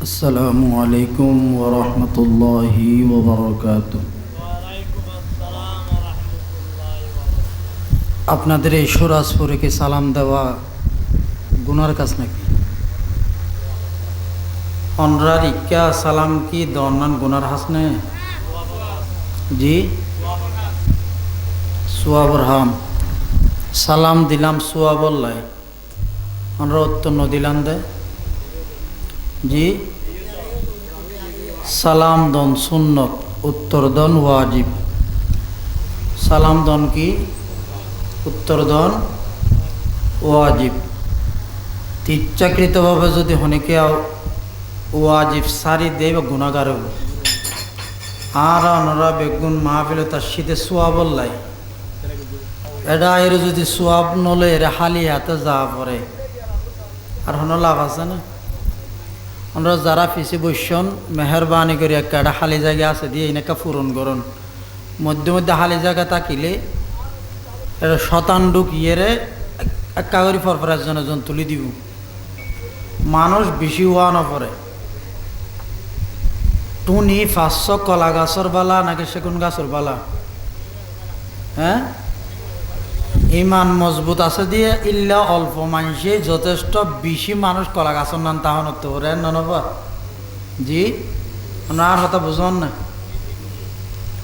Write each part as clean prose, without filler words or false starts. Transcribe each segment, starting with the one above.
আসসালামু আলাইকুম ওয়া রাহমাতুল্লাহি ওয়া বারাকাতুহু। ওয়ালাইকুম আসসালাম ওয়া রাহমাতুল্লাহি ওয়া বারাকাতুহু। আপনাদের এই সুরাজপুরে কি সালাম দেওয়া গুনার কাজ নাকি? অনরার ইক্কা সালাম কি দন্নান গুনার হাসনে? জি, সুয়াবর হাম সালাম দিলাম সুয়াবল্লাই আমরা উত্তর দিলাম দে। জি, সালাম দন সুন্নত, উত্তর দন ওয়াজিব। সালাম দন কি? উত্তর দন ওয়াজিব। ইচ্ছাকৃতভাবে যদি হনিকে ওয়াজিব সারি দেয় বা গুণাগার হব আর অনরা বেগুন মাহফিল তার শীতে সোয়াব লাই এটা এর যদি সোয়াব নলে এর হালি হাতে যা পরে আর হন লাভ আছে না। আমরা যারা পিছিয়ে বসছেন মেহরবানি করে একটা খালি জায়গা আছে দিয়ে এনেকা পূরণ করুন। মধ্যে মধ্যে খালি জায়গা থাকিলে এটা শতান্ডুক ইয়েরে একা করে ফরফরার জন্য তুলি দিব। মানুষ বেশি হওয়া নপরে টুনি 500 কলা গাছর বালা নাকি সেগুন গাছর বালা? হ্যাঁ, ইমান মজবুত আছে দিয়ে ইল্লা অল্প মানুষে যথেষ্ট বেশি মানুষ কলা গাছর নান তাহন তো রে ননবা। জি, আর কথা বুঝুন না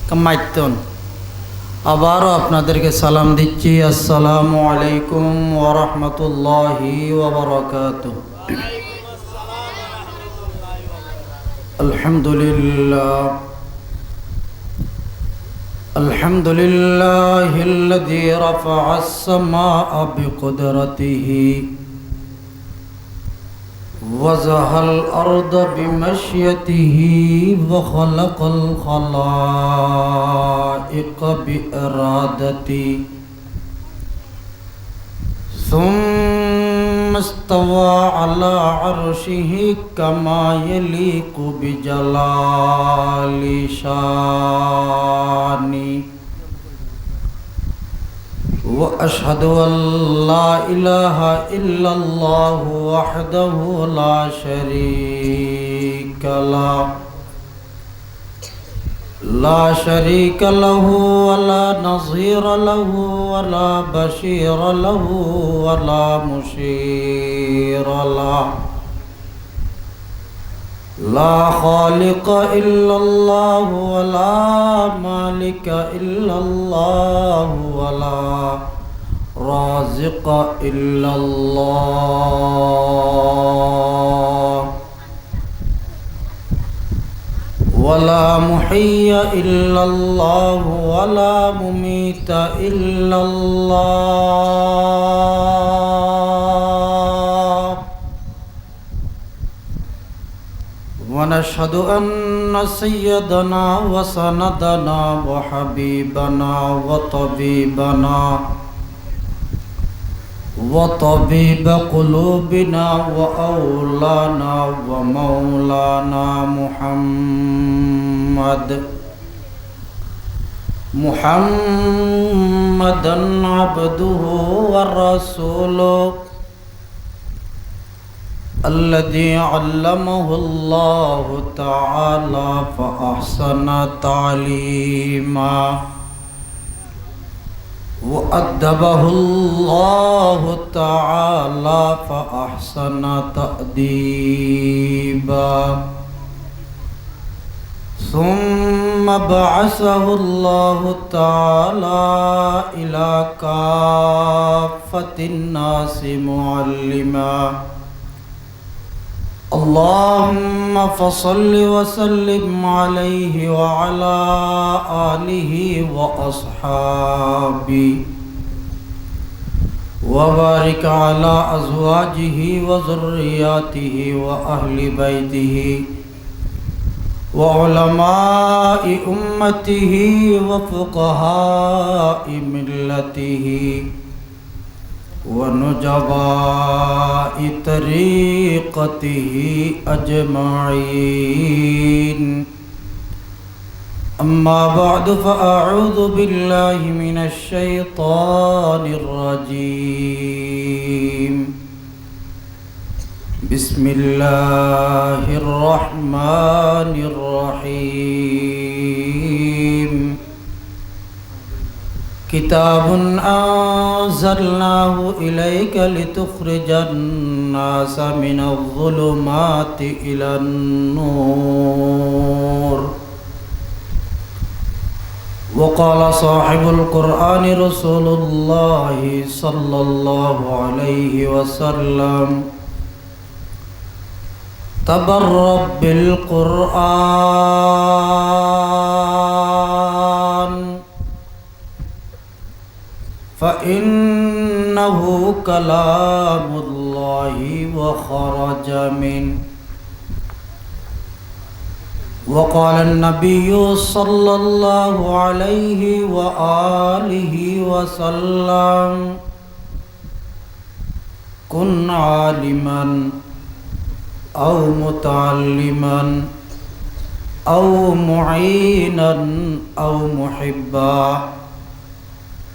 কামাইতন। আবারও আপনাদেরকে সালাম দিচ্ছি, আসসালামু আলাইকুম ওয়া রাহমাতুল্লাহি ওয়া বারাকাতুহু। ওয়ালাইকুম আসসালাম ওয়া রাহমাতুল্লাহি ওয়া বারাকাতুহু। আলহামদুলিল্লাহ الحمد لله الذي رفع السماء بقدرته وزح الأرض بمشيته وخلق الخلائق بإرادته ثم استوى على عرشه كما يليق بجلال شانه وأشهد أن لا إله إلا الله وحده لا شريك له ولا نظير له ولا بشير له ولا مشير له. لا خالق إلا الله ولا مالك إلا الله ولا رازق إلا الله ولا محيي إلا الله ولا مميت إلا الله. ونشهد أن سيدنا وسندنا وحبيبنا وطبيب قلوبنا وأولانا ومولانا محمدا عبده ورسوله الذي علمه الله تعالى فأحسن تعليما وأدبه الله تعالى فأحسن تأديبا ثم بعثه الله تعالى إلى كافة الناس معلما. اللهم فصل وسلم عليه وعلى آله وأصحابه وبارك على أزواجه وذرياته وأهل بيته وعلماء أمته وفقهاء ملته ونجباء طريقته أجمعين. أما بعد فأعوذ بالله من الشيطان الرجيم. بسم الله الرحمن الرحيم كتاب أنزلناه إليك لتخرج الناس من الظلمات إلى النور وقال صاحب القرآن رسول الله صلى الله عليه وسلم تبرأ بالقرآن فإنه كلام الله وخرج منه وقال النبي صلى الله عليه وآله وسلم كن عالما أو متعلما أو معينا أو محبا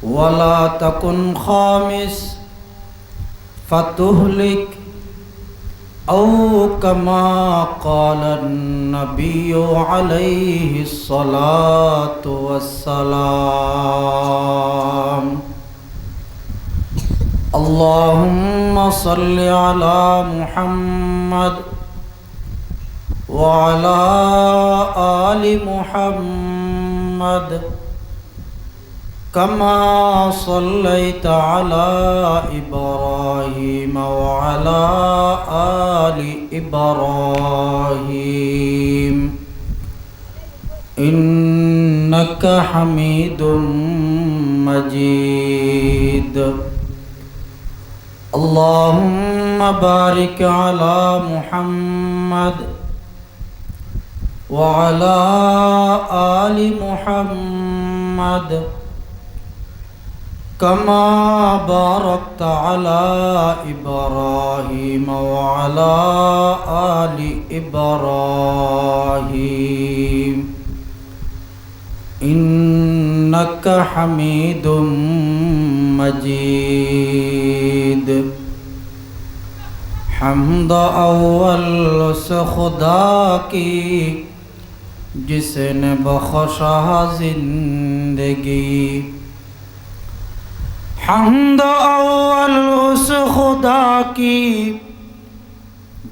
ولا تكن خامس فتهلك أو كما قال النبي عليه الصلاة والسلام اللهم صل على محمد وعلى آل محمد كما صليت على إبراهيم وعلى آل إبراهيم إنك حميد مجيد اللهم بارك على محمد وعلى آل محمد كما باركت على إبراهيم وعلى آل إبراهيم إنك حميد مجيد حمد اول سے خدا کی جس نے بخشا زندگی حمد اول اس خدا کی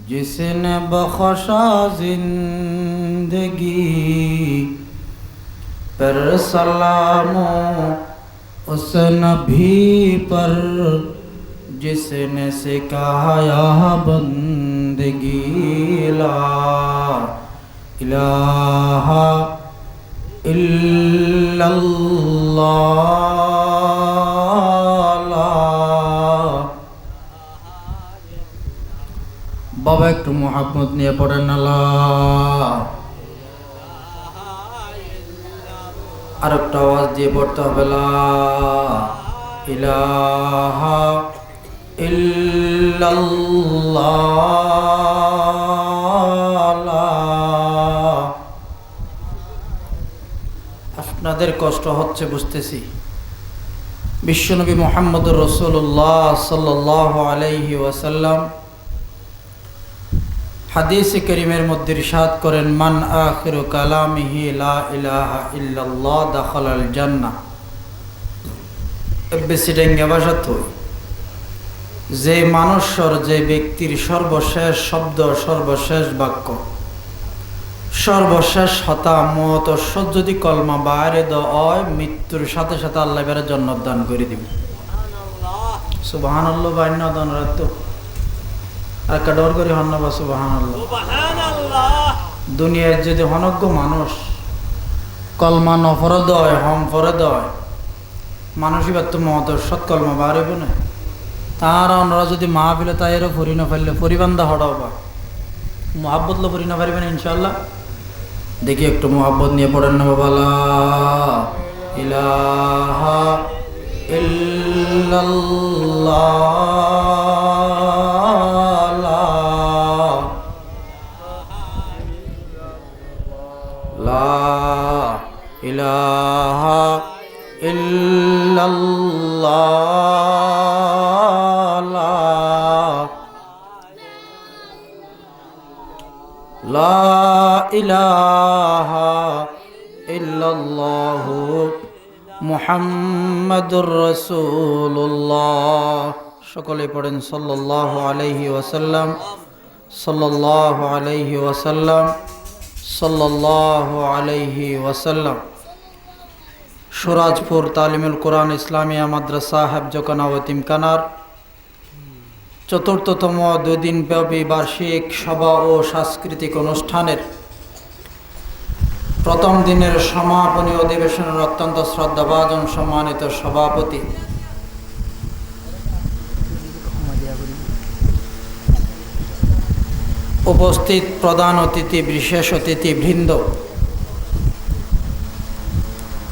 جس نے بخشا زندگی پر سلام اس نبی پر جس نے سکھایا بندگی لا الہ الا اللہ لا বাবা একটু মোহাম্মদ নিয়ে পড়েন আল্লাহ আর একটা আওয়াজ দিয়ে পড়তে হবে লা ইলাহা ইল্লাল্লাহ আপনাদের কষ্ট হচ্ছে বুঝতেছি বিশ্বনবী মুহাম্মদুর রাসূলুল্লাহ সাল্লাল্লাহু আলাইহি ওয়াসাল্লাম হাদিসে কারীমের মধ্যে ইরশাদ করেন মান আখিরু কালামিহি লা ইলাহা ইল্লাল্লাহ দাখালাল জান্নাহ বেশি ডেঙ্গা ভাষা তো যে মানুষের যে ব্যক্তির সর্বশেষ শব্দ সর্বশেষ বাক্য সর্বশেষ হতা মত যদি কলমা বাইরে দেয় মৃত্যুর সাথে সাথে আল্লাহ বেড়ে জান্নাত দান করে দিব সুবহানাল্লাহ বাইনা দান রাত আর কাডর করে হন্না সুবহানাল্লাহ দুনিয়ার যদি অনজ্ঞ মানুষ কলমা নফরে দেয় হম ফরে দেয় মানুষই বাত মত সৎ কলমা বাড়িব না তারা ওনারা যদি মাহফিলে তাইরও ফরি না ফেললে পরিবান্ধা হটাও বা মোহাব্বত লো ফরি না পারিবেন ইনশাল্লাহ দেখি একটু মোহাব্বত নিয়ে পড়েন না বাবা লা ইলাহা ইল্লাল্লাহ লা ইলাহা ইল্লাল্লাহ লা ইলাহা ইল্লাল্লাহু মুহাম্মাদুর রাসূলুল্লাহ। সকলে পড়েন সাল্লাল্লাহু আলাইহি ওয়াসাল্লাম, সাল্লাল্লাহু আলাইহি ওয়াসাল্লাম, সাল্লাল্লাহু আলাইহি ওয়াসাল্লাম। সুরাজপুর তালিমুল কোরআন ইসলামিয়া মাদ্রাসা হেফজখানা ও তিমখানার চতুর্থতম 2 দিনব্যাপী বার্ষিক সভা ও সাংস্কৃতিক অনুষ্ঠানের প্রথম দিনের সমাপনী অধিবেশনের অত্যন্ত শ্রদ্ধাভাজন সম্মানিত সভাপতি উপস্থিত প্রধান অতিথি, বিশেষ অতিথি বৃন্দ,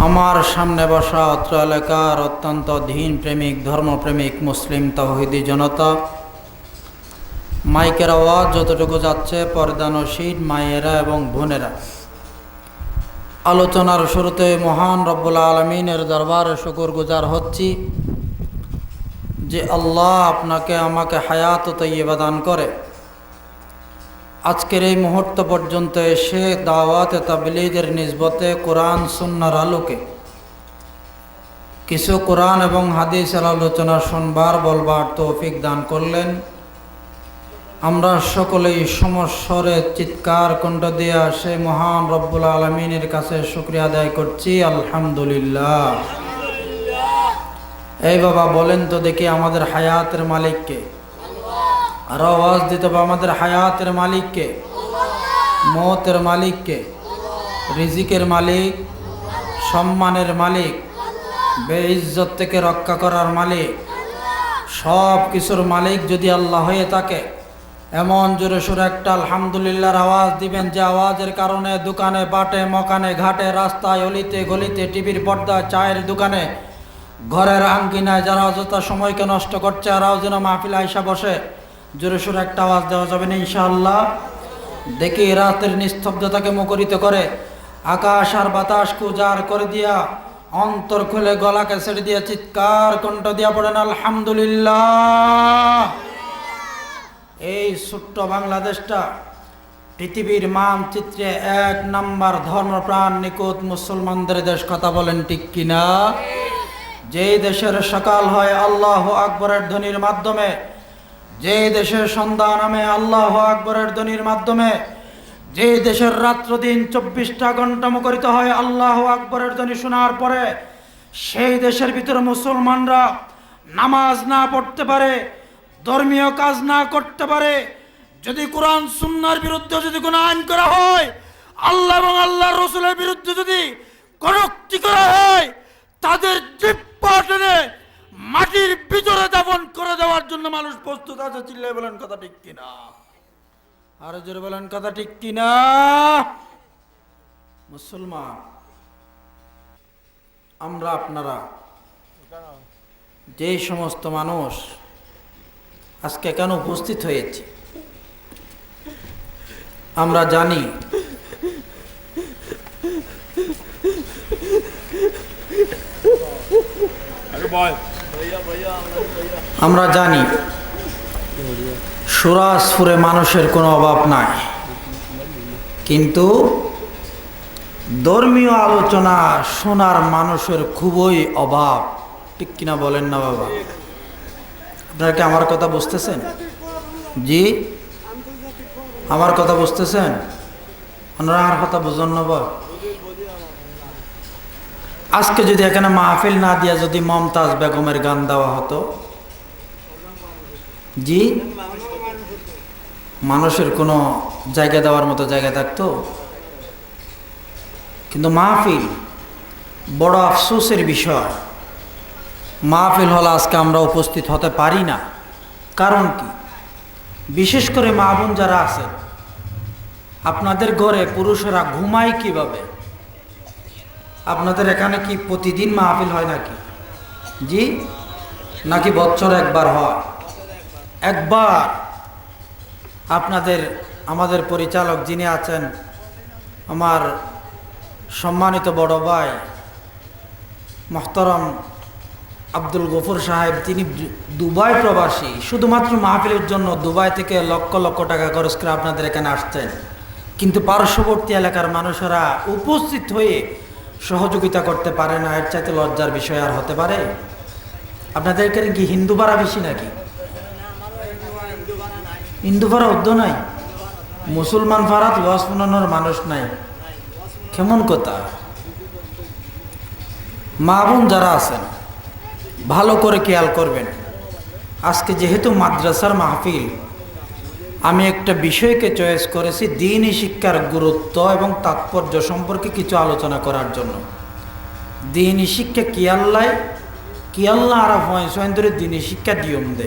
আমার সামনে বসা অত্র এলাকার অত্যন্ত দীন প্রেমিক, ধর্মপ্রেমিক মুসলিম তাওহীদি জনতা, মাইকের আওয়াজ যতটুকু যাচ্ছে পর্দানশীল মায়েরা এবং বোনেরা, আলোচনার শুরুতে মহান রব্বুল আলমিনের দরবারে শুকরগুজার হচ্ছি যে আল্লাহ আপনাকে আমাকে হায়াত ও তৈয়বা দান করে আজকের এই মুহূর্ত পর্যন্ত এসে দাওয়াতে তাবলীগের নিসবতে কোরআন সুন্নাহর আলোকে কিছু কোরআন এবং হাদিসের আলোচনা শুনবার বলবার তৌফিক দান করলেন। আমরা সকলেই সমস্বরে চিৎকার কণ্ঠ দিয়ে আসে মহান রব্বুল আলমিনের কাছে শুকরিয়া আদায় করছি, আলহামদুলিল্লাহ। এই বাবা বলেন তো দেখি, আমাদের হায়াতের মালিককে? আর আওয়াজ দিতে হবে, আমাদের হায়াতের মালিককে, মওতের মালিককে, রিজিকের মালিক, সম্মানের মালিক, বেইজ্জত থেকে রক্ষা করার মালিক, সব কিছুর মালিক যদি আল্লাহ হয়ে থাকে, এমন জোরে সোরে একটা আলহামদুলিল্লাহর আওয়াজ দিবেন যে আওয়াজের কারণে দোকানে বাটে মকানে ঘাটে রাস্তায় অলিতে গলিতে টিভির পর্দা চায়ের দোকানে ঘরের আঙ্গিনায় যারা অযথা সময়কে নষ্ট করছে আরাও যেন মাহফিল আইসা বসে। জোরে সোরে একটা আওয়াজ দেওয়া যাবে না ইনশাআল্লাহ? দেখি রাতের নিস্তব্ধতাকে মুখরিত করে আকাশ আর বাতাসকে উজাড় করে দিয়া অন্তর খুলে গলাকে ছেড়ে দিয়ে চিৎকার কণ্ঠ দিয়া পড়েন আলহামদুলিল্লাহ। এই ছোট্ট বাংলাদেশটা পৃথিবীর মানচিত্রে 1 নম্বর ধর্মপ্রাণ নিকুত মুসলমানদের দেশ, কথা বলেন ঠিক কিনা? যেই দেশের সকাল হয় আল্লাহু আকবরের ধ্বনির মাধ্যমে, যে দেশের সন্ধ্যা নামে আল্লাহু আকবরের ধ্বনির মাধ্যমে, যে দেশের রাত্র দিন 24টা ঘন্টা মুখরিত হয় আল্লাহু আকবরের ধ্বনি শোনার পরে, সেই দেশের ভিতরে মুসলমানরা নামাজ না পড়তে পারে, ধর্মীয় কাজ না করতে পারে, যদি কোরআন সুন্নাহর বিরুদ্ধে যদি কোনো আইন করা হয়, আল্লাহ এবং আল্লাহর রাসূলের বিরুদ্ধে যদি কটূক্তি করা হয়, তাদের জিহ্বা টেনে মাটির ভিতরে দাফন করে দেওয়ার জন্য মানুষ প্রস্তুত আছে। চিল্লায় বলেন কথা ঠিক কিনা? আরো জোরে বলেন কথা ঠিক কিনা? মুসলমান আমরা, আপনারা, যে সমস্ত মানুষ আজকে কেন উপস্থিত হয়েছে আমরা জানি। আমরা জানি সুরাজপুরে মানুষের কোনো অভাব নাই, কিন্তু ধর্মীয় আলোচনা শোনার মানুষের খুবই অভাব, ঠিক কিনা বলেন না বাবা? আপনারা কি আমার কথা বুঝতেছেন? জি, আমার কথা বুঝতেছেন? আপনারা আমার কথা বুঝুন না বা? আজকে যদি এখানে মাহফিল না দিয়া যদি মমতাজ বেগমের গান দেওয়া হতো, জি, মানুষের কোনো জায়গা দেওয়ার মতো জায়গা থাকতো? কিন্তু মাহফিল বড় আফসোসের বিষয়, মাহফিল হলে আজকে আমরা উপস্থিত হতে পারি না। কারণ কি? বিশেষ করে মা বোন যারা আছেন, আপনাদের ঘরে পুরুষেরা ঘুমায় কিভাবে? আপনাদের এখানে কি প্রতিদিন মাহফিল হয় নাকি? জি, নাকি বছর একবার হয়? একবার। আপনাদের আমাদের পরিচালক যিনি আছেন, আমার সম্মানিত বড় ভাই মোহতারাম আব্দুল গফুর সাহেব, তিনি দুবাই প্রবাসী, শুধুমাত্র মাহফিলের জন্য দুবাই থেকে লক্ষ লক্ষ টাকা খরচ করে আপনাদের এখানে আসছেন। কিন্তু পার্শ্ববর্তী এলাকার মানুষেরা উপস্থিত হয়ে সহযোগিতা করতে পারে না, এর চাইতে লজ্জার বিষয় আর হতে পারে? আপনাদের এখানে কি হিন্দু ভাড়া বেশি নাকি? হিন্দু ভাড়া উদ্য নাই, মুসলমান ভাড়াত ওয়াজ শোনানোর মানুষ নাই, কেমন কথা? মা বোন যারা আছেন ভালো করে খেয়াল করবেন। আজকে যেহেতু মাদ্রাসার মাহফিল, আমি একটা বিষয়কে চয়েস করেছি দ্বীনি শিক্ষার গুরুত্ব এবং তাৎপর্য সম্পর্কে কিছু আলোচনা করার জন্য। দ্বীনি শিক্ষা কি আল্লাহ আরা ফয়েন ধরে দ্বীনি শিক্ষা দিয়ম দে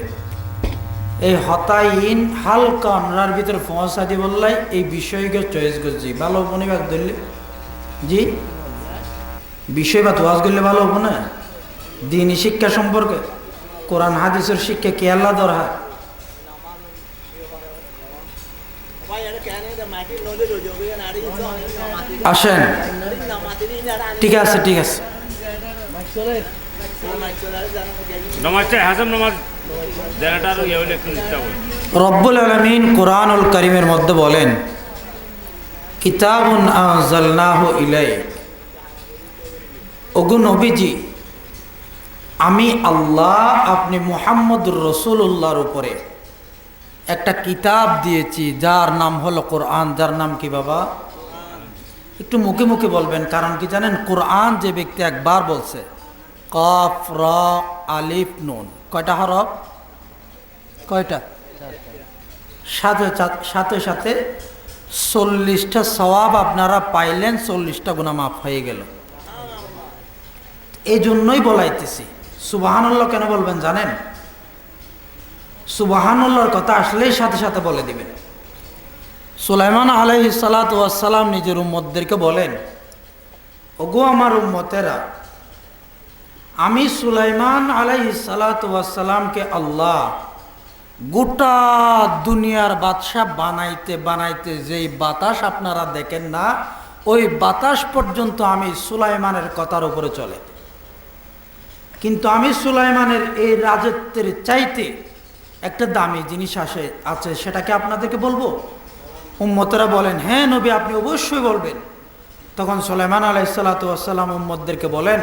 এই হতাইন হালকা আমরার ভিতরে ফসা দি বললাই এই বিষয়কে চয়েস করছি। ভালো হবো না বাদ ধরলে? জি, বিষয় বা তোয়াজ করলে ভালো হবো না? দ্বীনি শিক্ষা সম্পর্কে কোরআন হাদিসের শিক্ষা কি আল্লাহ দরকার? আসেন, ঠিক আছে ঠিক আছে। রব্বুল আলামিন কুরআনুল কারীমের মধ্যে বলেন, কিতাবুন আনজালনাহু ইলাইক, ওগো নবীজি আমি আল্লাহ আপনি মুহাম্মদুর রাসূলুল্লাহর উপরে একটা কিতাব দিয়েছি যার নাম হলো কোরআন। যার নাম কি বাবা? একটু মুখে মুখে বলবেন, কারণ কি জানেন, কোরআন যে ব্যক্তি একবার বলছে কফ র আলিফ নুন, কয়টা হরফ? কয়টা? সাথে সাথে সাথে 40টা সওয়াব আপনারা পাইলেন, 40টা গুনাহ মাফ হয়ে গেল। এই জন্যই বলাইতেছি। সুবহানাল্লাহ কেন বলবেন জানেন? সুবহানাল্লাহর কথা আসলেই সাথে সাথে বলে দিবেন। সুলাইমান আলাইহিস সালাতু ওয়াস সালাম নিজের উম্মতদেরকে বলেন, ওগো আমার উম্মতেরা, আমি সুলাইমান আলাইহিস সালাতু ওয়াস সালামকে আল্লাহ গোটা দুনিয়ার বাদশা বানাইতে বানাইতে যেই বাতাস আপনারা দেখেন না, ওই বাতাস পর্যন্ত আমি সুলাইমানের কথার উপরে চলে। কিন্তু আমি সুলাইমানের এই রাজত্বের চাইতে একটা দামি জিনিস আছে, সেটাকে আপনাদেরকে বলবো? উম্মতেরা বলেন, হ্যাঁ নবী আপনি অবশ্যই বলবেন। তখন সুলাইমান আলাইহিস সালাতু ওয়াস সালাম উম্মতদেরকে বলেন,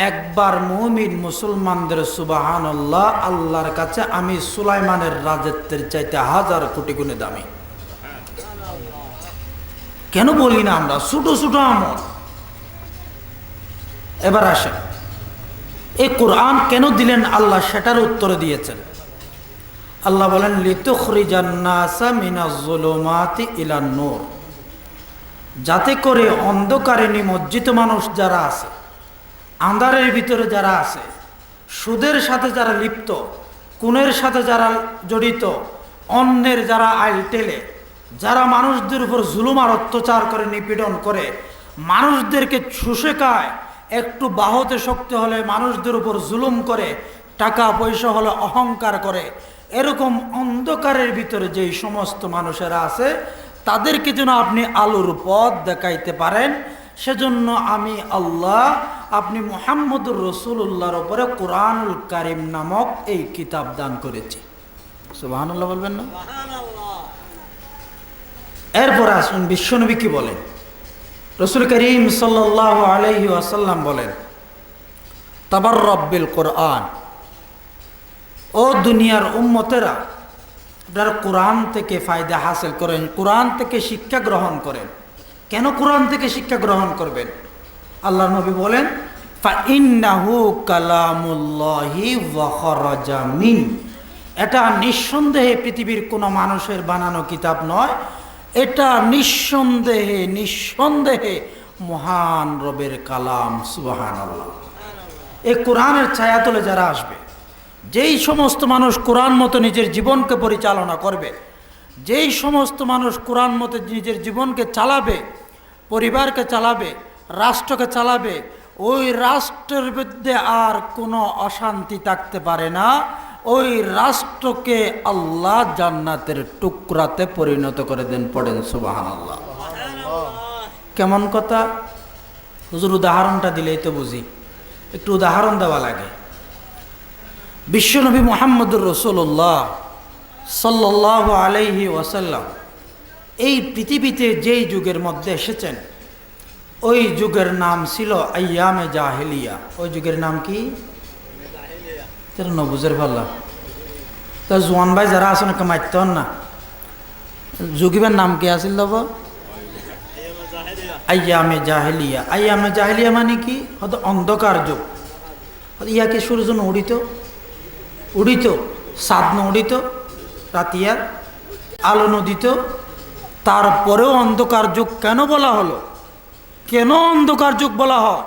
একবার মুমিন মুসলমানদের সুবহানাল্লাহ আল্লাহর কাছে আমি সুলাইমানের রাজত্বের চাইতে 1000 কোটি গুণে দামি। কেন বলি না আমরা? ছোট ছোট আমল। এবার আসেন, এই কোরআন কেন দিলেন আল্লাহ, সেটার উত্তর দিয়েছেন। আল্লাহ বলেন, লিতুখরিজান নাসা মিনাজ যুলুমাতি ইলান নূর, যাতে করে অন্ধকারে নিমজ্জিত মানুষ যারা আছে, আন্ধারের ভিতরে যারা আছে, সুদের সাথে যারা লিপ্ত, খুনের সাথে যারা জড়িত, অন্যের যারা আইল টেলে, যারা মানুষদের উপর জুলুম আর অত্যাচার করে, নিপীড়ন করে, মানুষদেরকে শুষে খায়, একটু বাহুতে শক্তি হলে মানুষদের উপর জুলুম করে, টাকা পয়সা হলে অহংকার করে, এরকম অন্ধকারের ভিতরে যেই সমস্ত মানুষেরা আছে তাদেরকে যেন আপনি আলোর পথ দেখাইতে পারেন, সেজন্য আমি আল্লাহ আপনি মুহাম্মদুর রাসূলুল্লাহর উপরে কোরআনুল কারীম নামক এই কিতাব দান করেছি। সুবহানাল্লাহ বলবেন না? এরপর আসুন বিশ্বনবী কি বলেন। রাসূল করিম সাল্লাল্লাহু আলাইহি ওয়াসাল্লাম বলেন, তাবাররাব বিল কোরআন, ও দুনিয়ার উম্মতেরা আপনারা কোরআন থেকে ফায়দা হাসিল করেন, কোরআন থেকে শিক্ষা গ্রহণ করেন। কেন কোরআন থেকে শিক্ষা গ্রহণ করবেন? আল্লাহ নবী বলেন, ফাইন্নাহু কালামুল্লাহি ওয়া খারাজা মিন, এটা নিঃসন্দেহে পৃথিবীর কোনো মানুষের বানানো কিতাব নয়, এটা নিঃসন্দেহে মহান রবের কালাম। সুবহানাল্লাহ। এই কোরআনের ছায়াতলে যারা আসবে, যেই সমস্ত মানুষ কোরআন মতো নিজের জীবনকে পরিচালনা করবে, যেই সমস্ত মানুষ কোরআন মতো নিজের জীবনকে চালাবে, পরিবারকে চালাবে, রাষ্ট্রকে চালাবে, ওই রাষ্ট্রের মধ্যে আর কোনো অশান্তি থাকতে পারে না। ওই রাষ্ট্রকে আল্লাহ জান্নাতের টুকরাতে পরিণত করে দেন। পড়েন সুবহানাল্লাহ। কেমন কথা হুজুর? উদাহরণটা দিলেই তো বুঝি, একটু উদাহরণ দেওয়া লাগে। বিশ্বনবী মুহাম্মদুর রাসূলুল্লাহ সাল্লাল্লাহু আলাইহি ওয়াসাল্লাম এই পৃথিবীতে যেই যুগের মধ্যে এসেছেন ওই যুগের নাম ছিল আইয়ামে জাহেলিয়া। ওই যুগের নাম কি? নবুজের পাল্লা তো জোয়ান ভাই যারা আছেন মারতে হন না। যুগিবের নাম কি আছিল দেব? আইয়ামে জাহেলিয়া। আইয়ামে জাহেলিয়া মানে কি? হয়তো অন্ধকার যুগ। ইয়াকে সূর্য উড়িত উড়িত, চাঁদ উড়িত, রাতিয়ার আলো নদীত, তারপরেও অন্ধকার যুগ কেন বলা হলো? কেন অন্ধকার যুগ বলা হয়?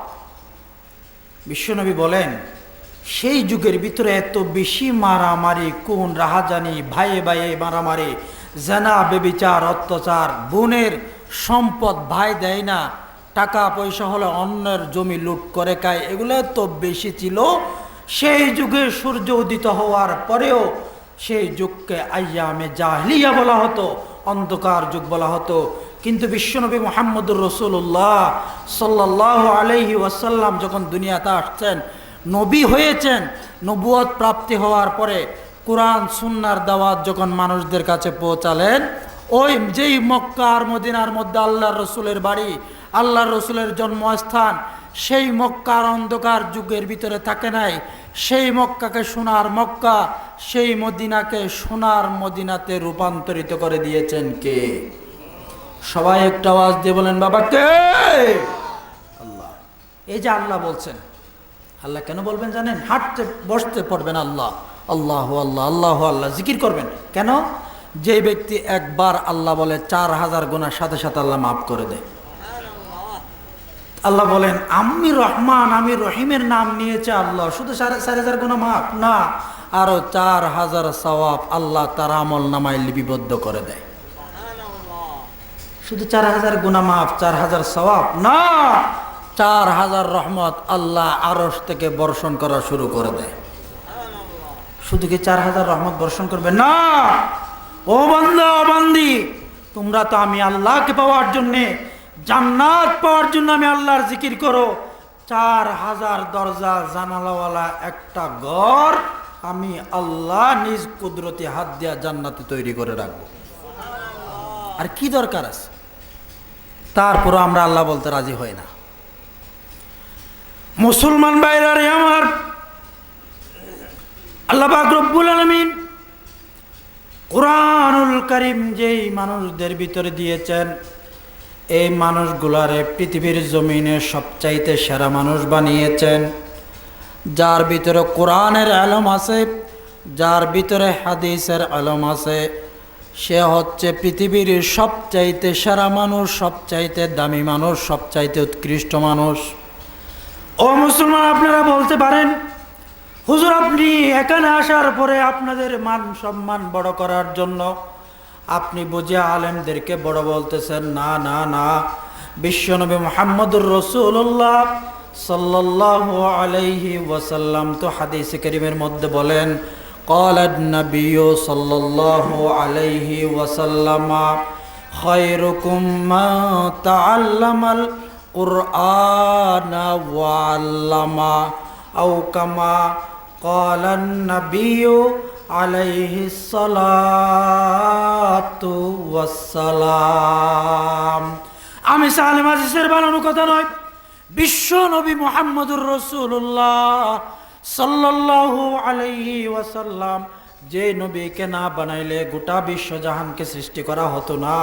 বিশ্বনবী বলেন সেই যুগের ভিতরে এত বেশি মারামারি, কোন রাহাজানি, ভাইয়ে ভাইয়ে মারামারি, জানা, বেবিচার, অত্যাচার, বোনের সম্পদ ভাই দেয় না, টাকা পয়সা হলে অন্যের জমি লুট করে খায়, এগুলো এত বেশি ছিল। সেই যুগে সূর্য উদিত হওয়ার পরেও সেই যুগকে আইয়ামে জাহলিয়া বলা হতো, অন্ধকার যুগ বলা হতো। কিন্তু বিশ্বনবী মুহাম্মদুর রাসূলুল্লাহ সাল্লাল্লাহু আলাইহি ওয়াসাল্লাম যখন দুনিয়াতে আসছেন, নবী হয়েছেন, নবুয়ত প্রাপ্তি হওয়ার পরে কোরআন সুন্নাহর দাওয়াত যখন মানুষদের কাছে পৌঁছালেন, ওই যেই মক্কা আর মদিনার মধ্যে আল্লাহর রসুলের বাড়ি, আল্লাহর রসুলের জন্মস্থান, সেই মক্কার অন্ধকার যুগের ভিতরে থাকে নাই। সেই মক্কাকে সোনার মক্কা, সেই মদিনাকে সোনার মদিনাতে রূপান্তরিত করে দিয়েছেন কে? সবাই একটা আওয়াজ দিয়ে বলেন বাবা কে? আল্লাহ। এই যে আল্লাহ বলছেন, আল্লাহ কেন বলবেন জানেন? হাঁটতে বসতে পড়বেন আল্লাহ আল্লাহ আল্লাহ আল্লাহ আল্লাহ জিকির করবেন কেন? যে ব্যক্তি একবার আল্লাহ বলে 4000 গুনার সাথে সাথে আল্লাহ মাফ করে দেয়। আল্লাহ বলেন আমি রহমান আমি রহিমের নাম নিয়েছে আল্লাহ, শুধু 4000 গুনাহ মাফ না, আরো 4000 সওয়াব আল্লাহ তার আমল নামায় লিপিবদ্ধ করে দেয়। শুধু 4000 গুনাহ মাফ, 4000 সওয়াব না, 4000 রহমত আল্লাহ আরশ থেকে বর্ষণ করা শুরু করে দেয়। শুধু কি 4000 রহমত বর্ষণ করবে না? ও বান্দা ও বান্দি, তোমরা তো আমি আল্লাহকে পাওয়ার জন্যে, জান্নাত পাওয়ার জন্য আমি আল্লাহর জিকির করো। 4000 দরজা জানালাওয়ালা একটা ঘর আমি আল্লাহ নিজ কুদরতি হাত দিয়া জান্নাতে তৈরি করে রাখবো। আর কি দরকার আছে? তারপর আমরা আল্লাহ বলতে রাজি হই না। মুসলমান ভাইরা রে আমার, আল্লাহ পাক রব্বুল আলামিন কুরআনুল কারীম যেই মানুষদের ভিতরে দিয়েছেন, এই মানুষগুলারে পৃথিবীর জমিনে সবচাইতে সেরা মানুষ বানিয়েছেন। যার ভিতরে কোরআনের ইলম আছে, যার ভিতরে হাদিসের ইলম আছে, সে হচ্ছে পৃথিবীর সবচাইতে সেরা মানুষ, সবচাইতে দামি মানুষ, সবচাইতে উৎকৃষ্ট মানুষ। ও মুসলমান, আপনারা বলতে পারেন হুজুর আপনি এখানে আসার পরে আপনাদের মান সম্মান বড় করার জন্য আপনি বুঝে আলেমদেরকে বড় বলতেছেন। না না না, বিশ্বনবী মুহাম্মদুর রাসূলুল্লাহ সাল্লাল্লাহু আলাইহি ওয়াসাল্লাম তো হাদিসে কারীমের মধ্যে বলেন, ক্বালান নাবিয়্যু সাল্লাল্লাহু আলাইহি ওয়াসাল্লাম খায়রুকুম মা তাআল্লামাল কুরআনা ওয়া আল্লামা আও কামা ক্বালান নাবিয়্যু আলাইহিস সালাতু ওয়াস সালাম। আমি সালেম আজিজের বানানো কথা নয়, বিশ্ব নবী মুহাম্মদুর রাসূলুল্লাহ সাল্লাল্লাহু আলাইহি ওয়াসাল্লাম যে নবীকে না বানাইলে গোটা বিশ্বজাহানকে সৃষ্টি করা হতো না।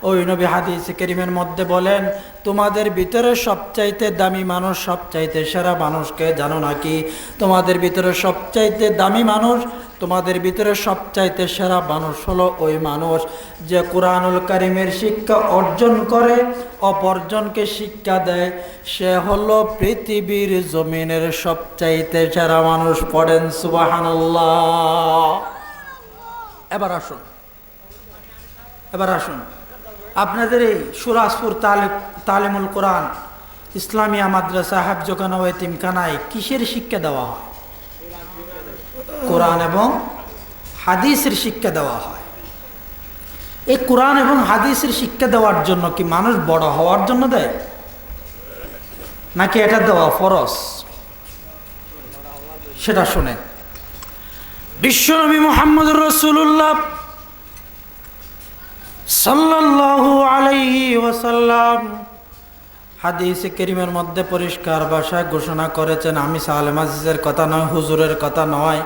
ওই নবী হাদিসে কারীমের মধ্যে বলেন, তোমাদের ভিতরে সবচাইতে দামি মানুষ, সবচাইতে সেরা মানুষকে জানো নাকি? তোমাদের ভিতরে সবচাইতে দামি মানুষ, তোমাদের ভিতরে সবচাইতে সেরা মানুষ হলো ওই মানুষ যে কুরআনুল কারীমের শিক্ষা অর্জন করে, অপরজনকে শিক্ষা দেয়। সে হলো পৃথিবীর জমিনের সবচাইতে সেরা মানুষ। পড়েন সুবহানাল্লাহ। এবার আসুন আপনাদের এই সুরাজপুর তালিমুল কোরআন ইসলামিয়া মাদ্রাসা হাফজখানা ও এতিমখানায় কিসের শিক্ষা দেওয়া হয়? কোরআন এবং হাদিসের শিক্ষা দেওয়া হয়। এই কোরআন এবং হাদিসের শিক্ষা দেওয়ার জন্য কি মানুষ বড় হওয়ার জন্য দেয়, নাকি এটা দেওয়া ফরজ? সেটা শুনে বিশ্বনবী মুহাম্মদুর রাসূলুল্লাহ সাল্লাল্লাহু আলাইহি ওয়াসাল্লাম হাদিসে কারীমের মধ্যে পরিষ্কার ভাষায় ঘোষণা করেছেন, আমি সালেম আজিজের কথা নয়, হুজুরের কথা নয়,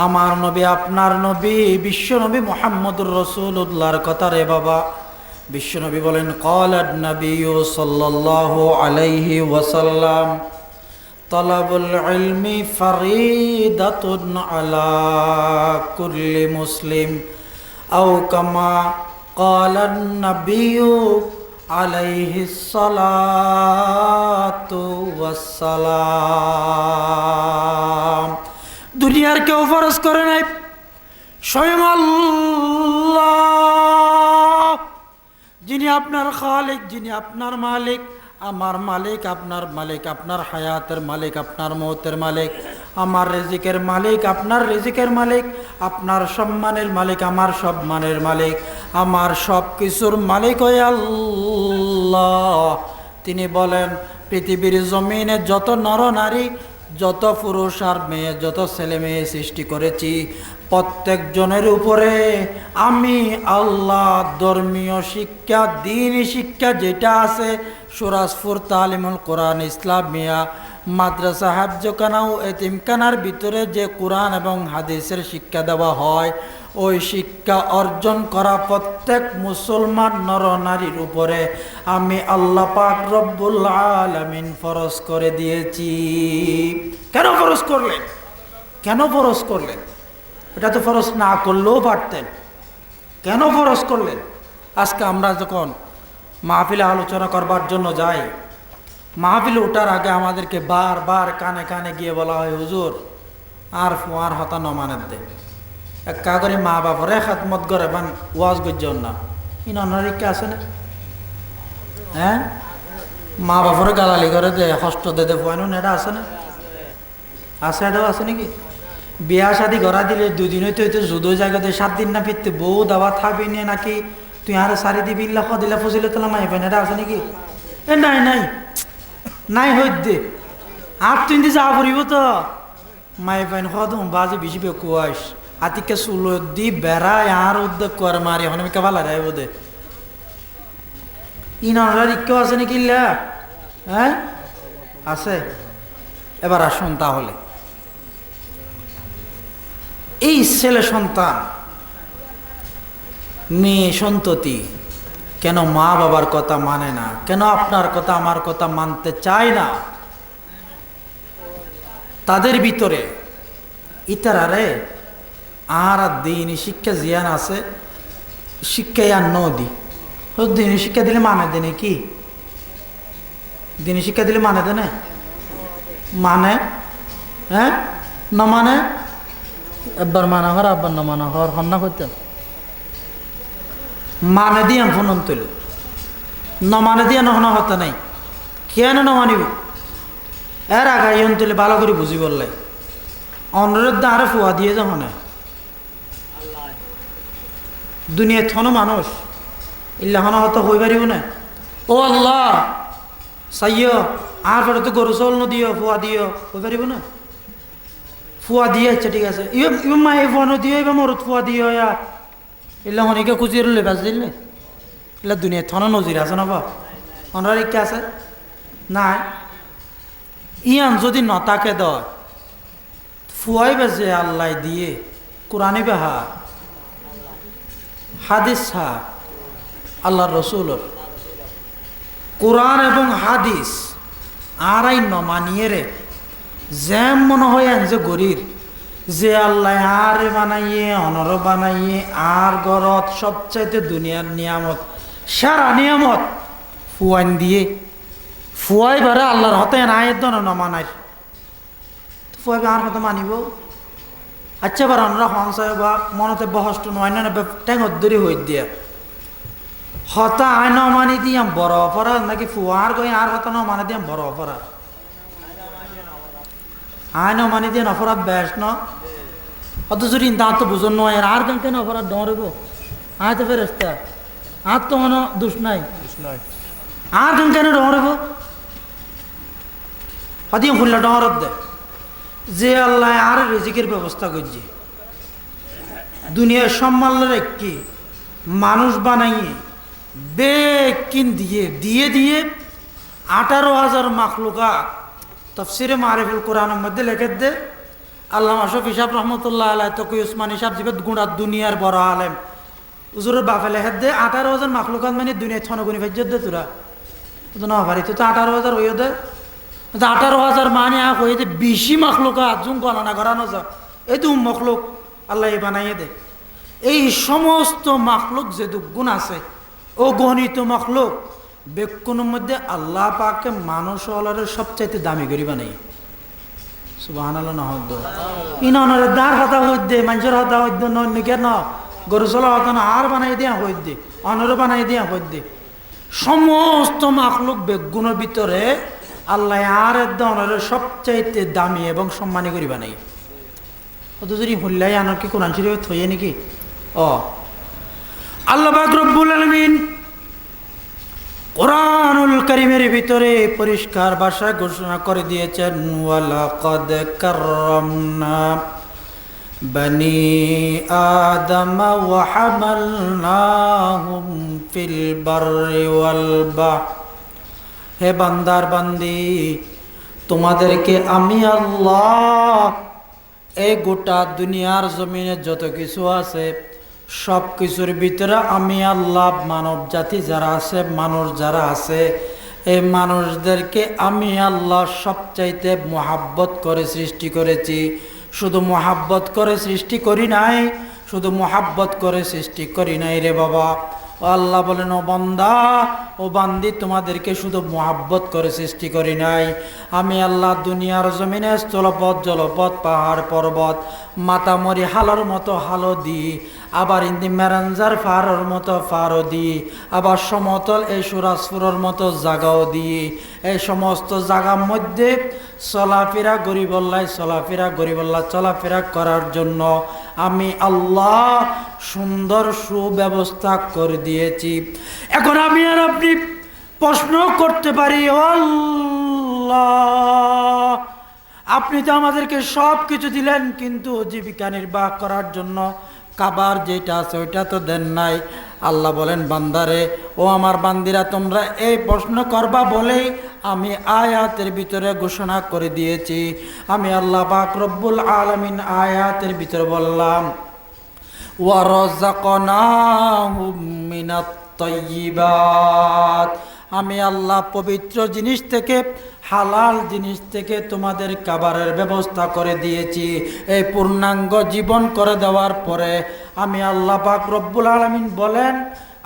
আমার নবী, আপনার নবী, বিশ্ব নবী মুহাম্মদুর রাসূলুল্লাহর কথা রে বাবা। বিশ্ব নবী বলেন, ক্বালান নবিয়্যু সাল্লাল্লাহু আলাইহি ওয়াসাল্লাম, তালাবুল ইলমি ফারিদাতুন আলা কুল্লি মুসলিম আও কামা ক্বালান নবিয়্যু আলাইহিস সালাতু ওয়াসসালাম। দুনিয়ার কেউ ফরজ করে নাই, স্বয়ং আল্লাহ, যিনি আপনার খালিক, যিনি আপনার মালিক, আমার মালিক, আপনার মালিক, আপনার হায়াতের মালিক, আপনার মৌতের মালিক, আমার রিজিকের মালিক, আপনার রিজিকের মালিক, আপনার সম্মানের মালিক, আমার সম্মানের মালিক, আমার সব কিছুর মালিক হয়ে আল্লাহ। তিনি বলেন, পৃথিবীর জমিনে যত নরনারী, যত পুরুষ আর মেয়ে, যত ছেলে মেয়ে সৃষ্টি করেছি, প্রত্যেকজনের উপরে আমি আল্লাহ ধর্মীয় শিক্ষা, দ্বীনি শিক্ষা যেটা আছে, সুরাজপুর তালিমুল কোরআন ইসলামিয়া মাদ্রাসা হাফজখানা ও এতিমখানার ভিতরে যে কোরআন এবং হাদিসের শিক্ষা দেওয়া হয়, ওই শিক্ষা অর্জন করা প্রত্যেক মুসলমান নরনারীর উপরে আমি আল্লাহ পাক রব্বুল আলামিন ফরজ করে দিয়েছি। কেন ফরজ করলেন? কেন ফরজ করলেন? এটা তো ফরজ না করলেও পারতেন, কেন ফরজ করলেন? আজকে আমরা যখন মাহফিলে আলোচনা করবার জন্য যাই, মাহফিলে ওঠার আগে আমাদেরকে বারবার কানে কানে গিয়ে বলা হয়, হুজুর আর ফুয়ার হতা নমানের দে, এক কাগরে মা বাপরে খাদমত করে বান ওয়াজ গজ্জন না, ইন অনারিকা আছে না? হ্যাঁ, মা বাপরে গালালি করে দে, হস্ত দে দে ফুয়ানো, এটা আছে না? আছে, এটাও আছে নাকি? বিয়া শাদি ঘরা দিলে দুদিন হইতে হইতে যুদো জায়গাতে 7 দিন না ফিরতে বউ দাওয়া থাকবি নিয়ে নাকি তুই আর সারি দিবি লাখ দিলা ফজিলে তোলা মাই পাই, এটা আছে নাকি? এ নাই নাই নাই হইত দে আর তুই যা পড়িব তো মাই পাইন হদম বাজে বেশি বেকুয়াস আতিকে চুলো দি বেড়ায় আর উদ্যোগ কর মারি এখন আমি কেবা লাগাই বোধে ইনার ইকেও আছে নাকি? হ্যাঁ আছে। এবার আসুন তাহলে, এই ছেলে সন্তান, মেয়ে সন্ততি কেন মা বাবার কথা মানে না? কেন আপনার কথা আমার কথা মানতে চায় না? তাদের ভিতরে ইতারারে আর দিন শিক্ষা জিয়ান আছে, শিক্ষা আর নদী দিন শিক্ষা দিলে মানে দেনে কি? দিন শিক্ষা দিলে মানে দেনে মানে? হ্যাঁ, না মানে একবার মানা হর আব্বার না মানা হর হন্না করতেন মানে দিয়ে ফোন তুলে ন মানে দিয়ে নহনা হতে নাই, কেন ন মানিব? এর আগে ইয়ন তুলে ভালো করে বুঝি বললে অনুরোধ আরে ফুয়া দিয়ে যখন দুনিয়া থনো মানুষ ইল্লাহন হতো হই পারিব না। ও আল্লাহ সাইয় আর পরে তো গরু চল দিও, ফুয়া দিও, হই পারিব না? ফুয়া দিয়ে আচ্ছা ঠিক আছে, মায়ে ফোনও দিও, এবার মরত ফুয়া দিও, এলা অনেকে খুঁজিয়ে রলে বাজ দিলে এলা দুনিয়া থনো নজির আছে না বা অনার ইকে আছে নাই? ইয়ান যদি নতাকে দয় ফুয়াই বেজে আল্লাহ দিয়ে কোরআনে বেহা হাদিস হা আল্লাহ রসুলর কোরআন এবং হাদিস আর আই নমানিয়ে রে যেম মনে হয় যে গরির যে আল্লাহ আর বানাইয়ে অনর বানাইয়ে আর গরত সবচাইতে দুনিয়ার নিয়ামত সারা নিয়ামত ফুয়ান দিয়ে ফুয়াই বারে আল্লাহর হতে নাই দন নমানাই ফুয়াই আর হতে মানিব। আচ্ছা বার আমরা হংসায় বা মনতে বহষ্ট নয় না ট্যাঙর দূরে হই দিয়া হতা আয় নমানি দিয়াম বড় অপরাধ নাকি ফুয়ার গই আর হতা নমানি দিয়াম বড় অপরাধ? আয় নমানি দিয়ে অপরাধ বেশ ন অথচ তা তো বুঝন নয় আর কেন অপরাধ ডরব আয় তো ফেরেস্তা আর তো মনে দোষ নাই আর কেন ডরব অদিও ফুল্লা ডরত দে যে আল্লাহ আর রিজিকের ব্যবস্থা করছে দুনিয়ার সম্মানের একটি মানুষ বানাইয়ে বেকিন দিয়ে দিয়ে দিয়ে 18,000 মাখলুকা তফসিরে মারিফুল কোরআনের মধ্যে লেখে দে আল্লামা শফি সাহেব রহমতুল্লাহ আলাইহি তকি উসমানী সাহেব জিবে গুণা দুনিয়ার বড় আলেম হুজুরের বাপে লেখে দে 18,000 মাখলুকাত মানে দুনিয়া ছনগুনি ফেজ্জত দে তোরা তো না পারি তো 18,000 হইও দে 18,000 মানে হয়ে দে বেশি মাখলুকাত জুম গণনা করানো যা এই তো মখলুক আল্লাহ বানাইয়ে দে এই সমস্ত মাখলুক যে গুণ আছে ও গণিত মাখলুক বেকুনের মধ্যে আল্লাহ পাকে মানুষ হলের সবচাইতে দামি করি বানাই সুবহানাল্লাহ না হদ্দ ইনানের দার হতা হইতে মানুষের হতা হইতে নয় কেন গরু চলা হতা না আর বানাই দিয়া হইতে অনর বানাই দিয়া হইতে সমস্ত মাখলুক বেগুনের ভিতরে আল্লাহ আর একদম সবচাইতে দামি এবং সম্মানী করি বানাই অত যদি হুল্লাই আনার কি কোরআন শরীফ থইয়ে নাকি আল্লাহ পাক রব্বুল আলামিন কোরআনুল কারীমের ভিতরে পরিষ্কার ভাষায় ঘোষণা করে দিয়েছেন ওয়ালাকাদ কাররামনা বনি আদম ওয়া হামালনাহুম ফিল বাররি ওয়াল বাহর হে বান্দার বান্দি তোমাদেরকে আমি আল্লাহ এই গোটা দুনিয়ার জমিনে যত কিছু আছে সব কিছুর ভিতরে আমি আল্লাহ মানব জাতি যারা আছে মানুষ যারা আছে এই মানুষদেরকে আমি আল্লাহ সবচাইতে মোহাব্বত করে সৃষ্টি করেছি শুধু মোহাব্বত করে সৃষ্টি করি নাই শুধু মোহাব্বত করে সৃষ্টি করি নাই রে বাবা ও আল্লাহ বলেন ও বান্দা ও বান্দি তোমাদেরকে শুধু মোহাব্বত করে সৃষ্টি করি নাই আমি আল্লাহ দুনিয়ার জমিনে স্থলপথ জলপথ পাহাড় পর্বত মাতামরি হালোর মতো হালো দিই আবার ইন্দি মেরাঞ্জার ফারোর মতো ফারো দিই আবার সমতল এই সুরাজপুরের মতো জায়গাও দিই এই সমস্ত জায়গার মধ্যে চলাফেরা গরিবল্লাহ চলাফেরা করার জন্য আমি আল্লাহ সুন্দর সুব্যবস্থা করে দিয়েছি এখন আমি আর আপনি প্রশ্ন করতে পারি ও আল্লাহ আপনি তো আমাদেরকে সব কিছু দিলেন কিন্তু জীবিকা নির্বাহ করার জন্য খাবার যেটা আছে ওইটা তো দেন নাই আল্লাহ বলেন বান্দারে ও আমার বান্দিরা তোমরা এই প্রশ্ন করবা বলেই আমি আয়াতের ভিতরে ঘোষণা করে দিয়েছি আমি আল্লাহ পাক রব্বুল আলামিন আয়াতের ভিতরে বললাম ওয়া রাযাকনাহুম মিনাত তাইয়্যিবাত আমি আল্লাহ পবিত্র জিনিস থেকে হালাল জিনিস থেকে তোমাদের খাবারের ব্যবস্থা করে দিয়েছি এই পূর্ণাঙ্গ জীবন করে দেওয়ার পরে আমি আল্লাহ পাক রব্বুল আলামিন বলেন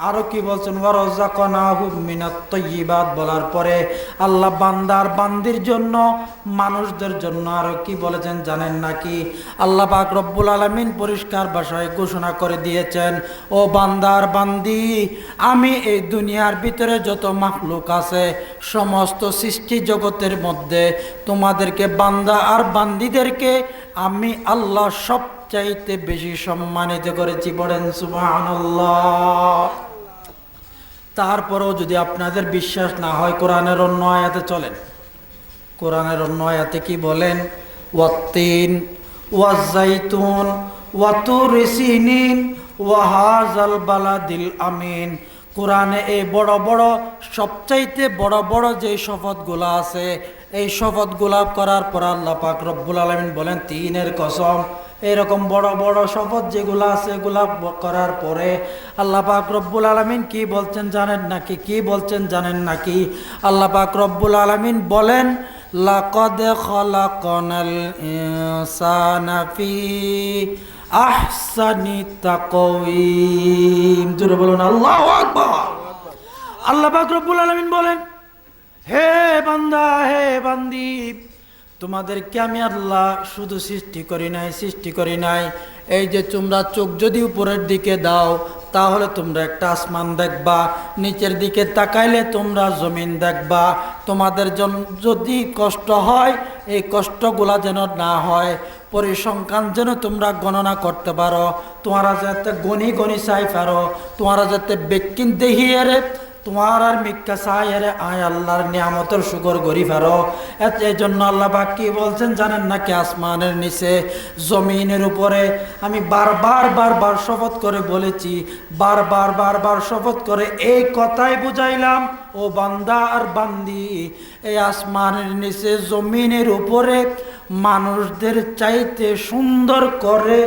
আরো কি বলছেন ওয়া রাযাকনাহুম মিনাত তাইয়্যিবাত বলার পরে আল্লাহ বান্দার বান্দির জন্য মানুষদের জন্য আরো কি বলেছেন জানেন নাকি আল্লাহ পাক রব্বুল আলামিন পরিষ্কার ভাষায় ঘোষণা করে দিয়েছেন ও বান্দার বান্দি আমি এই দুনিয়ার ভিতরে যত মাখলুক আছে সমস্ত সৃষ্টি জগতের মধ্যে তোমাদেরকে বান্দা আর বান্দিদেরকে আমি আল্লাহ সবচাইতে বেশি সম্মানিত করেছি বলেন সুবহানাল্লাহ তারপরেও যদি আপনাদের বিশ্বাস না হয় কোরআনের অন্য আয়াতে চলেন কোরআনের অন্য আয়াতে কি বলেন ওয়াত্তিন ওয়াজ্জাইতুন ওয়াতুরি সিনিন ওয়া হাযাল বালাদিল আমিন কোরআনে এই বড় বড় সবচাইতে বড় বড় যে শপথগুলো আছে এই শপথগুলা করার পর আল্লাহ পাক রব্বুল আলামিন বলেন তিনের কসম এরকম বড় বড় শপথ যেগুলো আছে এগুলা করার পরে আল্লাহ পাক রব্বুল আলামিন কি বলছেন জানেন নাকি আল্লাহ পাক রব্বুল আলামিন বলেন লাকাদ খালাকনাল ইনসানা ফি আহসানি তাকওয়িম জোরে বলুন আল্লাহু আকবার আল্লাহ পাক রব্বুল আলামিন বলেন হে বান্দা হে বান্দি তোমাদেরকে আমি আল্লাহ শুধু সৃষ্টি করি নাই এই যে তোমরা চোখ যদি উপরের দিকে দাও তাহলে তোমরা একটা আসমান দেখবা নিচের দিকে তাকাইলে তোমরা জমিন দেখবা তোমাদের যদি কষ্ট হয় এই কষ্টগুলা যেন না হয় পরিসংখ্যান যেন তোমরা গণনা করতে পারো তোমরা যাতে গণি চাই পারো তোমরা যাতে বেকিন দেহিয়ে তোমার আর মিক্কা চাইরে আয় আল্লাহর নিয়ামতের শুকর করি ফেরো। এই জন্য আল্লাহ পাক কি বলছেন জানেন নাকি? আসমানের নিচে জমিনের উপরে আমি বারবার শপথ করে বলেছি, বারবার শপথ করে এই কথাই বুঝাইলাম, ও বান্দা আর বান্দি, এই আসমানের নিচে জমিনের উপরে মানুষদের চাইতে সুন্দর করে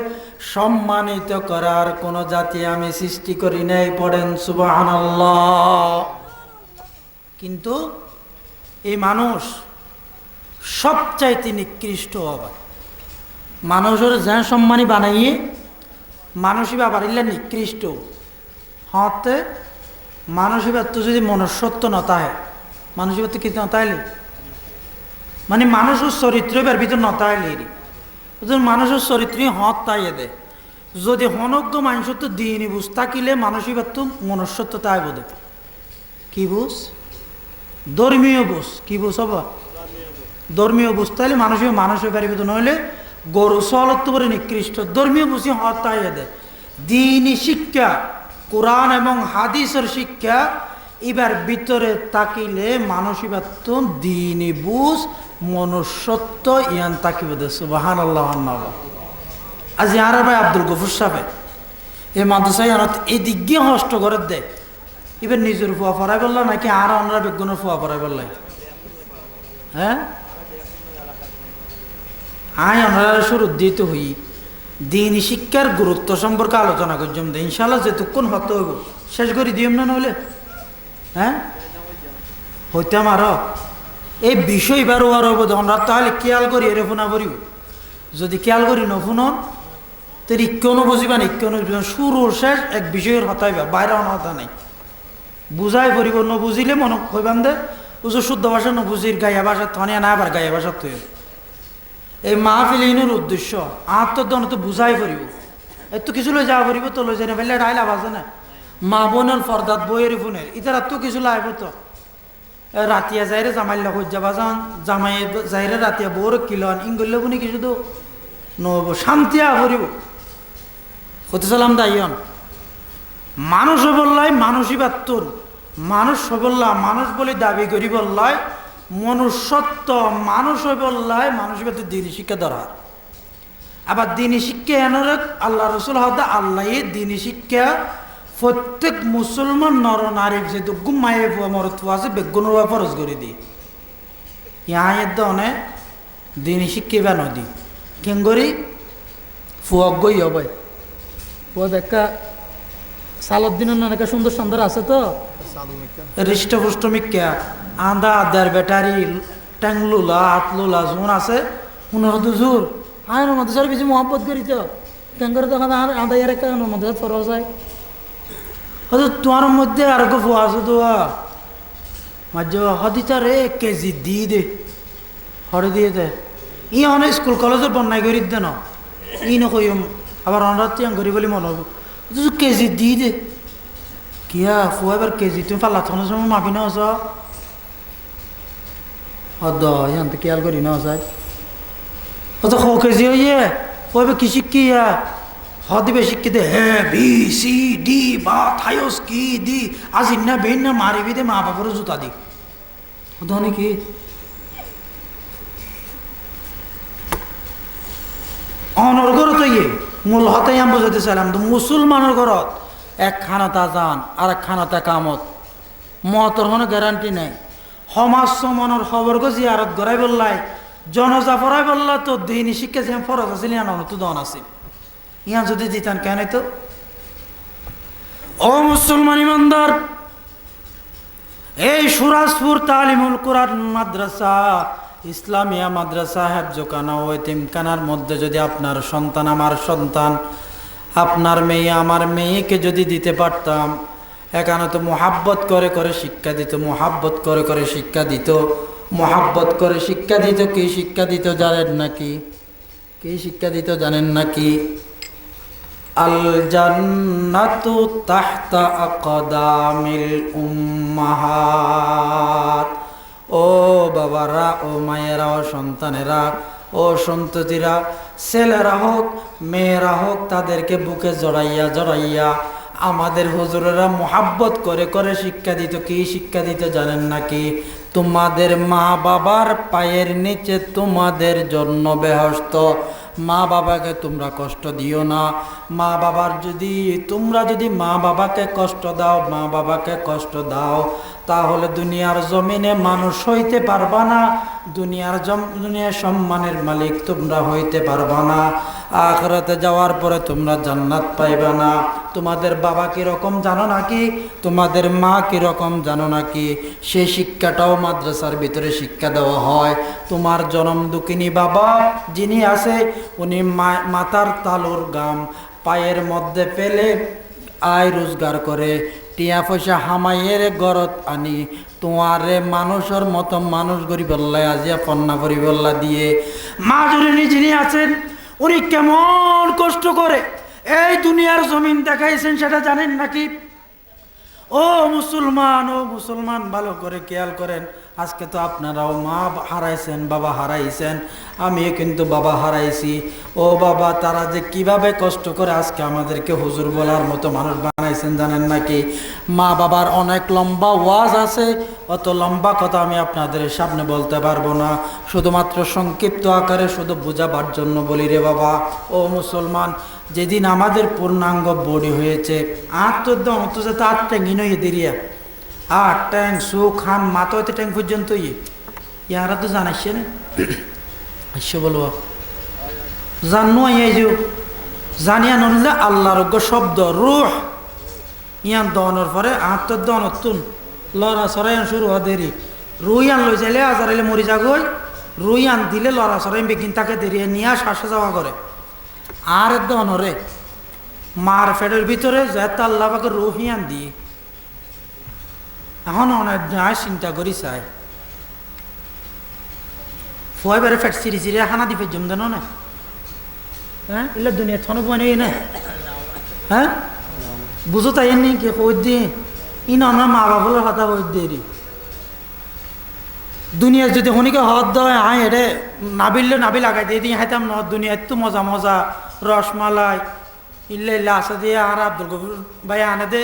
সম্মানিত করার কোন জাতি আমি সৃষ্টি করি নাই। পড়েন সুবহানাল্লাহ। কিন্তু এই মানুষ সবচাইতে নিকৃষ্ট। আবার মানুষের যা সম্মানী বানাইয়ে মানুষই বা বাড়িলে নিকৃষ্ট হতে। মানুষই বা তো যদি মনুষ্যত্ব নতায়, মানুষই বা তো কিছু নতাইলে মানে মানুষের চরিত্র এবার ভিতর নতাইলে মানুষের চরিত্র হত তাইয়ে দে। যদি হনজ্ঞ মানুষ তো দিনই বুঝ থাকিলে মানুষই বা তো মনুষ্যত্ব তাই বোধে। কি বুঝ? ধর্মীয় বুঝ। কি বুঝ হবা? ধর্মীয় বুঝ তাইলে মানুষের পারিবে তো, নইলে গরু সলত্ব করে নিকৃষ্ট। ধর্মীয় বুঝি হত তাইয়ে দে। দিনই শিক্ষা, কোরআন এবং হাদিসের শিক্ষা এবার ভিতরে তাকিলে মানুষই বা তো দিনই বুঝ মনুষ্যত্ব ইয়ান তাকিব দে। সুবহানাল্লাহ। আজ আর ভাই আব্দুল গফুর সাহেব এই মাদ্রাসায় এই দিক গিয়ে হষ্ট করে দে। এবার নিজের ফুয়া পড়াই বলল নাকি আর আমরা বেগুনের ফুয়া পড়াই বললাই? হ্যাঁ, আমরা শুরু দিতে হই দিন শিক্ষার গুরুত্ব সম্পর্কে আলোচনা করছিলাম। ইনশাল্লাহ যেতক্ষণ হতে হইব শেষ করে দিম না, নইলে হ্যাঁ হইতাম। আরো এই বিষয় এবার ওয়ার হইব আমরা তাহলে খেয়াল করি এরে ফোনা করিব। যদি খেয়াল করি নফুনন তো ইক্যনো বুঝিবা না, ইক্যনো শুরু শেষ এক বিষয়ের হতাইবা, বাইরে হতা নাই। বুঝাই পড়িব, নবুঝিলে মনে হইবান দে উজু শুদ্ধ ভাষা নবুঝির গাইয়া ভাষা থনিয়া না আবার গাইয়া ভাষা তৈরি। এই মাহফিলিনের উদ্দেশ্য আত্মদন তো বুঝাই পড়িব। এত কিছু লই যাওয়া পড়িব তো লই যাই না ফেললে ডাইলা বাজে না। মা বোনের ফরদাত বইয়ের ফোনের ইতার তো কিছু লাইব তো রাতিয়া যাইরে জামাইল্লা হয়ে যাবা যান, জামাই যাইরে রাতিয়া বউর কিলন ইংগল্য বুনি কিছু তো নব শান্তি পড়িব হতে চালাম দাইয়ন। মানুষ বললাই মানুষই বাত্তুন, মানুষ বললা মানুষ বলে দাবি করি বললাই মনুষ্যত্ব, মানুষ বললাই মানুষ দিনী শিক্ষা দরকার। আবার দিনী শিক্ষা এনার আল্লাহ রসুল হদা আল্লাহ দিনী শিক্ষা প্রত্যেক মুসলমান নর নারী যেহেতু গুমাইয়ে মরত আছে বেগুন ফরজ করে দিই ইহার দনে দিনী শিক্ষা বা নদী কেন করি ফুয়ক গই হবে ফুয়া দেখা সালত দিনের অনেক সুন্দর সুন্দর আছে তো হৃষ্টপুষ্ট মিক্কা আন্দা আদার ব্যাটারি ট্যাংলুলা আতলুলা জোন আছে 15 জোর আয় মধ্যে সার বেশি মহব্বত করি তো কেন করে তখন আদা এর একটা মধ্যে ফরজ যায় হয়তো তোমার মধ্যে আর ফুয়া আছে তো মাঝে হদিতা রে কেজি দি দে হরে দিয়ে দে ই অনেক স্কুল কলেজের বন্যায় করি দে না ই নকই আবার অনরাত্রি করি বলে মনে হবো কেজি দি দে কিয়া ফুয়া এবার কেজি তুমি পাল্লা থানার সময় মাপি না আস হদ খেয়াল করি না চাই অত খ কেজি হইয়ে ও এবার কি শিক্ষিয়া হদিবে শিক্ষি দে হে বি সি ডি বা থাইস কি দি আজ ইন্না বেন না মারিবি দে মা বাবার জুতা দি ধনী কি অনর ঘরত ইয়ে মূল হতাই আমি বোঝাতে চাইলাম তো মুসলমানের ঘরত এক খানাতা যান আর এক খানাতা কামত মতর কোনো গ্যারান্টি নেই। সমাজ মনের খবর গো জিয়ারত গড়াই বললাই জনজা পড়াই বললা তো দিনী শিক্ষা যে ফরজ আছিল ইয়ান তো দন আছে ইয়া যদি দিতেন কেন তো ও মুসলমান ইমানদার এই সুরাজপুর তালিমুল কোরআন মাদ্রাসা ইসলামিয়া মাদ্রাসা হেফজখানা ও এতিমখানার মধ্যে যদি আপনার সন্তান আমার সন্তান আপনার মেয়ে আমার মেয়েকে যদি দিতে পারতাম এখানে তো মোহাব্বত করে করে শিক্ষা দিত মোহাব্বত করে করে শিক্ষা দিত মোহাব্বত করে শিক্ষা দিত কি শিক্ষা দিত জানেন নাকি কি শিক্ষা দিত জানেন নাকি আল জান্নাতু তাহতা আকদামিল উম্মাহাত ও বাবারা ও মায়েরা ও সন্তানেরা ও সন্ততিরা ছেলেরা হোক মেয়েরা হোক তাদেরকে বুকে জড়াইয়া জড়াইয়া আমাদের হুজুরেরা মোহাব্বত করে করে শিক্ষা দিত। কি শিক্ষা দিত জানেন নাকি? তোমাদের মা বাবার পায়ের নিচে তোমাদের জন্য বেহস্ত। মা বাবাকে তোমরা কষ্ট দিও না। মা বাবার তোমরা যদি মা বাবাকে কষ্ট দাও, মা বাবাকে কষ্ট দাও, তাহলে দুনিয়ার জমিনে মানুষ হইতে পারবা না। দুনিয়ার সম্মানের মালিক তোমরা হইতে পারবা না। আখিরাতে যাওয়ার পরে তোমরা জান্নাত পাইবা না। তোমাদের বাবা কিরকম জানো নাকি? তোমাদের মা কিরকম জানো নাকি? সেই শিক্ষাটাও মাদ্রাসার ভিতরে শিক্ষা দেওয়া হয়। তোমার জনম দুঃখিনী বাবা যিনি আছে, উনি মাথার তালুর গাম পায়ের মধ্যে ফেলে আয় রোজগার করে টিয়া পয়সা হামাইয়ের গরত আনি তোমারে মানুষের মতো মানুষ গরিবল্লায় আজিয়া পন্না গরিবল্লা দিয়ে মা জননী যিনি আছেন, উনি কেমন কষ্ট করে এই দুনিয়ার জমিন দেখাইছেন সেটা জানেন নাকি? ও মুসলমান ভালো করে খেয়াল করেন। আজকে তো আপনারাও মা হারাইছেন, বাবা হারাইছেন, আমিও কিন্তু বাবা হারাইছি। ও বাবা, তারা যে কিভাবে কষ্ট করে আজকে আমাদেরকে হুজুর বলার মতো মানুষ বানাইছেন জানেন নাকি? মা বাবার অনেক লম্বা ওয়াজ আছে, অত লম্বা কথা আমি আপনাদের সামনে বলতে পারবো না। শুধুমাত্র সংক্ষিপ্ত আকারে শুধু বোঝাবার জন্য বলি রে বাবা। ও মুসলমান, যেদিন আমাদের পূর্ণাঙ্গ বডি হয়েছে, আট ট্যাঙ্গিন হয়ে দিরিয়া, আট ট্যাং সু খান মাথা হইতে ট্যাং পর্যন্ত ইয়ারা তো জানাইছে না আসছে বলবো জানো জানিয়া নলে আল্লাহর শব্দ রুহ ইয়ান দনের পরে আত্মর দনতুন লড়া সরাই শুরু হওয়া দেরি। রুইয়ান লই যাইলে আজারাইলে মরি যাগই, রুইয়ান দিলে লড়া সরাই বেগিন তাকে দেরি নিয়ে শ্বাসে যাওয়া করে। আর দনরে মার ফেডের ভিতরে যেত আল্লাহ পাকে রুহিয়ান দিয়ে এখন অনেক চিন্তা করি চাই ফুয়াইবারে ফেট চিরি চিরি হানা দিবে জম দেন না। হ্যাঁ এগুলো দুনিয়া থন বানি না। হ্যাঁ বুঝো তাই নি কি কই দি ইন আমার মা বাবার কথা কই দেরি দুনিয়া যদি হনিকে হদ দেয় আয় এটা নাবিললে নাবি লাগাই দিয়ে দিয়ে হাইতাম ন। দুনিয়া এত মজা মজা রসমালাই ইল্লা ইল্লা আসা দিয়ে আর আব্দুল গফুর ভাই আনে দে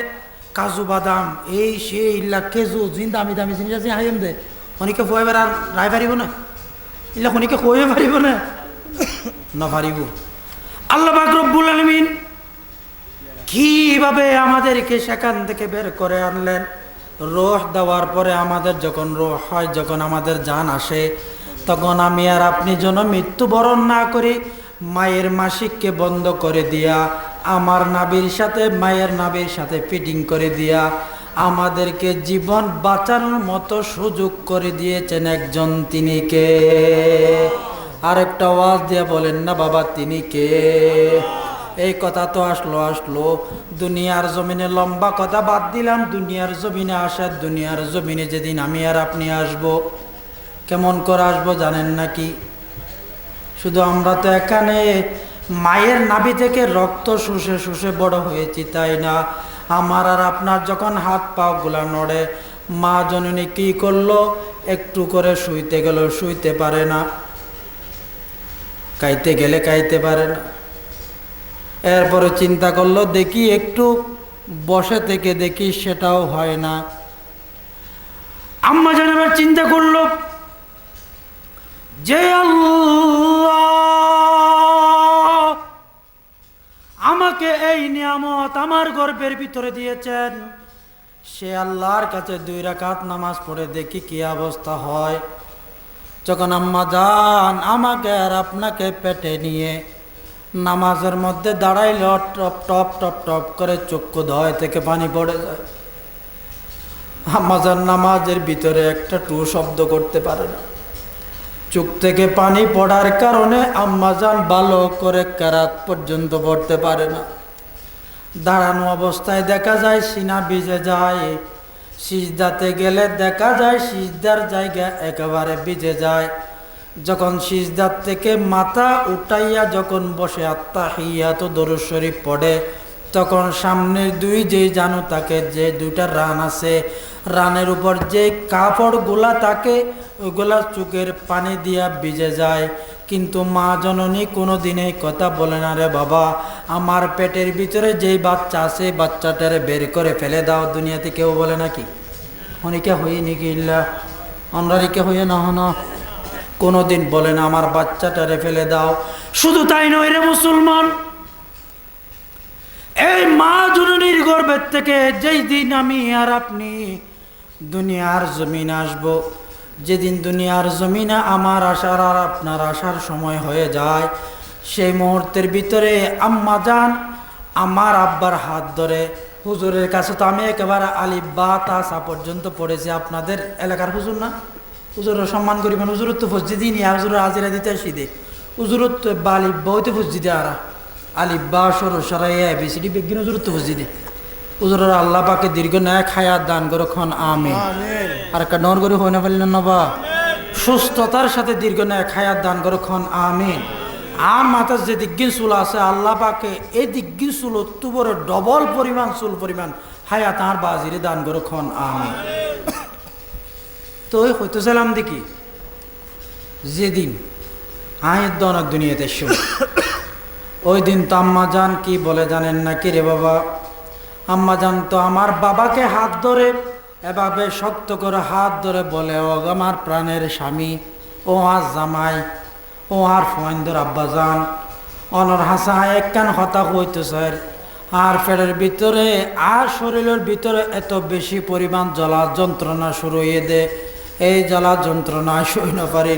কাজু বাদাম এই সে ইল্লা খেজু জিন দামি দামি জিনিস আছে হাইম দে হনিকে ফুয়াইবার আর রায় পারিব না, ইল্লা হনিকে খুঁয়ে পারিব না না পারিব। আল্লাহ পাক রব্বুল আলামিন কিভাবে আমাদেরকে সেখান থেকে বের করে আনলেন। রূহ দেওয়ার পরে আমাদের যখন রূহ হয়, যখন আমাদের জান আসে, তখন আমি আর আপনি যেন মৃত্যুবরণ না করি, মায়ের মাসিককে বন্ধ করে দিয়া আমার নাবির সাথে মায়ের নাবির সাথে ফিটিং করে দিয়া আমাদেরকে জীবন বাঁচানোর মতো সুযোগ করে দিয়েছেন একজন। তিনি কে? আরেকটা আওয়াজ দিয়ে বলেন না বাবা, তিনি কে? এই কথা তো আসলো দুনিয়ার জমিনে লম্বা কথা বাদ দিলাম। দুনিয়ার জমিনে আসার, দুনিয়ার জমিনে যেদিন আমি আর আপনি আসব, কেমন করে আসবো জানেন নাকি? শুধু আমরা তো এখানে মায়ের নাভি থেকে রক্ত শুষে শুষে বড় হয়েছি, তাই না? আমার আর আপনার যখন হাত পা গুলা নড়ে, মা জননী কি করলো? একটু করে শুইতে গেল, শুইতে পারে না, খাইতে গেলে খাইতে পারে না। এরপরে চিন্তা করলো দেখি একটু বসে থেকে দেখি, সেটাও হয় না। আম্মা জান আবার চিন্তা করলো যে আল্লাহ আমাকে এই নিয়ামত আমার গর্ভের ভিতরে দিয়েছেন, সে আল্লাহর কাছে 2 রাকাত নামাজ পড়ে দেখি কি অবস্থা হয়। যখন আম্মা জান আমাকে আর আপনাকে পেটে নিয়ে নামাজের মধ্যে দাঁড়াইল, টপ টপ টপ টপ করে চক্ষু ধয় থেকে পানি পড়ে যায়। আম্মা জান নামাজের ভিতরে একটা টু শব্দ করতে পারে না। চোখ থেকে পানি পড়ার কারণে আম্মা জান ভালো করে কেরাত পর্যন্ত পড়তে পারে না। দাঁড়ানো অবস্থায় দেখা যায় সিনা ভিজে যায়, সিজদাতে গেলে দেখা যায় সিজদার জায়গা একেবারে ভিজে যায়। যখন সিজদার থেকে মাথা উঠাইয়া যখন বসে আত্তাহিয়াতু দরুদ শরীফ পড়ে, তখন সামনের যে জানু তাকে যে 2টা রান আছে, রানের উপর যে কাপড়গুলা থাকে ওইগুলা চোখের পানি দিয়া ভিজে যায়। কিন্তু মা জননী কোনো দিনে কথা বলে না, রে বাবা আমার পেটের ভিতরে যেই বাচ্চা আছে বাচ্চাটারে বের করে ফেলে দাও। দুনিয়াতে কেউ বলে নাকি? অনেকে হয়ে নাকি ইল্লা অন্যরিকে হয়ে না হন, কোনোদিন বলে না আমার বাচ্চাটারে ফেলে দাও। শুধু তাই নয় রে মুসলমান, এই মা জননীর গর্ভের থেকে যেই দিন আমি আর আপনি দুনিয়ার জমিনে আসব, যেদিন দুনিয়ার জমিনে আমার আসার আর আপনার আসার সময় হয়ে যায়, সেই মুহূর্তের ভিতরে আম্মা জান আমার আব্বার হাত ধরে, হুজুরের কাছে তো আমি একেবারে আলিফ বা তা সা পর্যন্ত পড়েছি। আপনাদের এলাকার হুজুর না, হুজুরের সম্মান করিবেন। হুজুরত তো ফসজিদি নিয়ে হুজুরের হাজিরা দিতে আসি দে, হুজুরত তো বা আলিফ বা হইতে ফসজিদে আরা আলিফ বা সর সরাই এবিসিডি বেগিন হুজুরত তো ফসজিদে। হুজুরের আল্লাহ পাকে দীর্ঘ ন্যায় খায়াত দান করো খন আমিন। আর একটা নর করে হই না পারলেন না বা সুস্থতার সাথে দীর্ঘ ন্যায় খায়াত দান করো খন আমিন। আর মাথার যে দিগ্গিন চুল আছে আল্লাহ পাকে এই দিগ্গিন চুল তুবরে ডবল পরিমাণ চুল পরিমাণ হায়াত আর বাজিরে দান করো খন আমিন। তো ওই হইতে চাইলাম দেখি যেদিন আয়ের দনার দুনিয়াতে শুন, ওই দিন তো আম্মা জান কি বলে জানেন না কি রে বাবা? আম্মা জান তো আমার বাবাকে হাত ধরে এভাবে শক্ত করে হাত ধরে বলে, ও আমার প্রাণের স্বামী, ও আর জামাই, ও আর ফয়েন্দর আব্বা জান অনর হাসা একখান হতা হইতে স্যার। আর পেটের ভিতরে আর শরীরের ভিতরে এত বেশি পরিমাণ জ্বালা যন্ত্রণা শুরু হয়ে দে, এই জ্বালা যন্ত্রণা সই না পারি।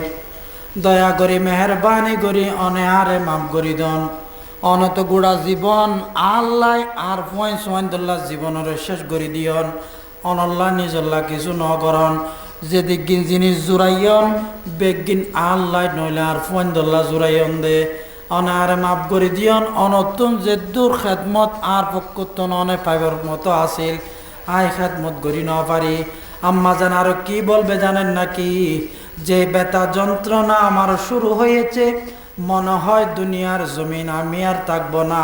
দয়া করি মেহরবানি করি অনেহারে মাফ করি দন। অনত গুড়া জীবন আল্লাহ আর ফয়েন্দুল্লাহ জীবনের শেষ করি দিয়ন। অনল্লাহ নিজল্লাহ কিছু নগরণ, যেদিন জিনিস জুড়াইয়ন বেগিন আল্লাহ নইলে আর ফয়েন্দুল্লাহ জুড়াইয়ন দে। অনারে মাফ করে দিয়ন। অনতুন যে দূর খেদমত আর পক্ষতন অনে পাইবার মতো আসিল, আই খেদমত করি ন পারি। আম্মা জান আরো কি বলবে জানেন নাকি? যে ব্যথা যন্ত্রণা আমার শুরু হয়েছে, মনে হয় দুনিয়ার জমিন আমি আর থাকবো না।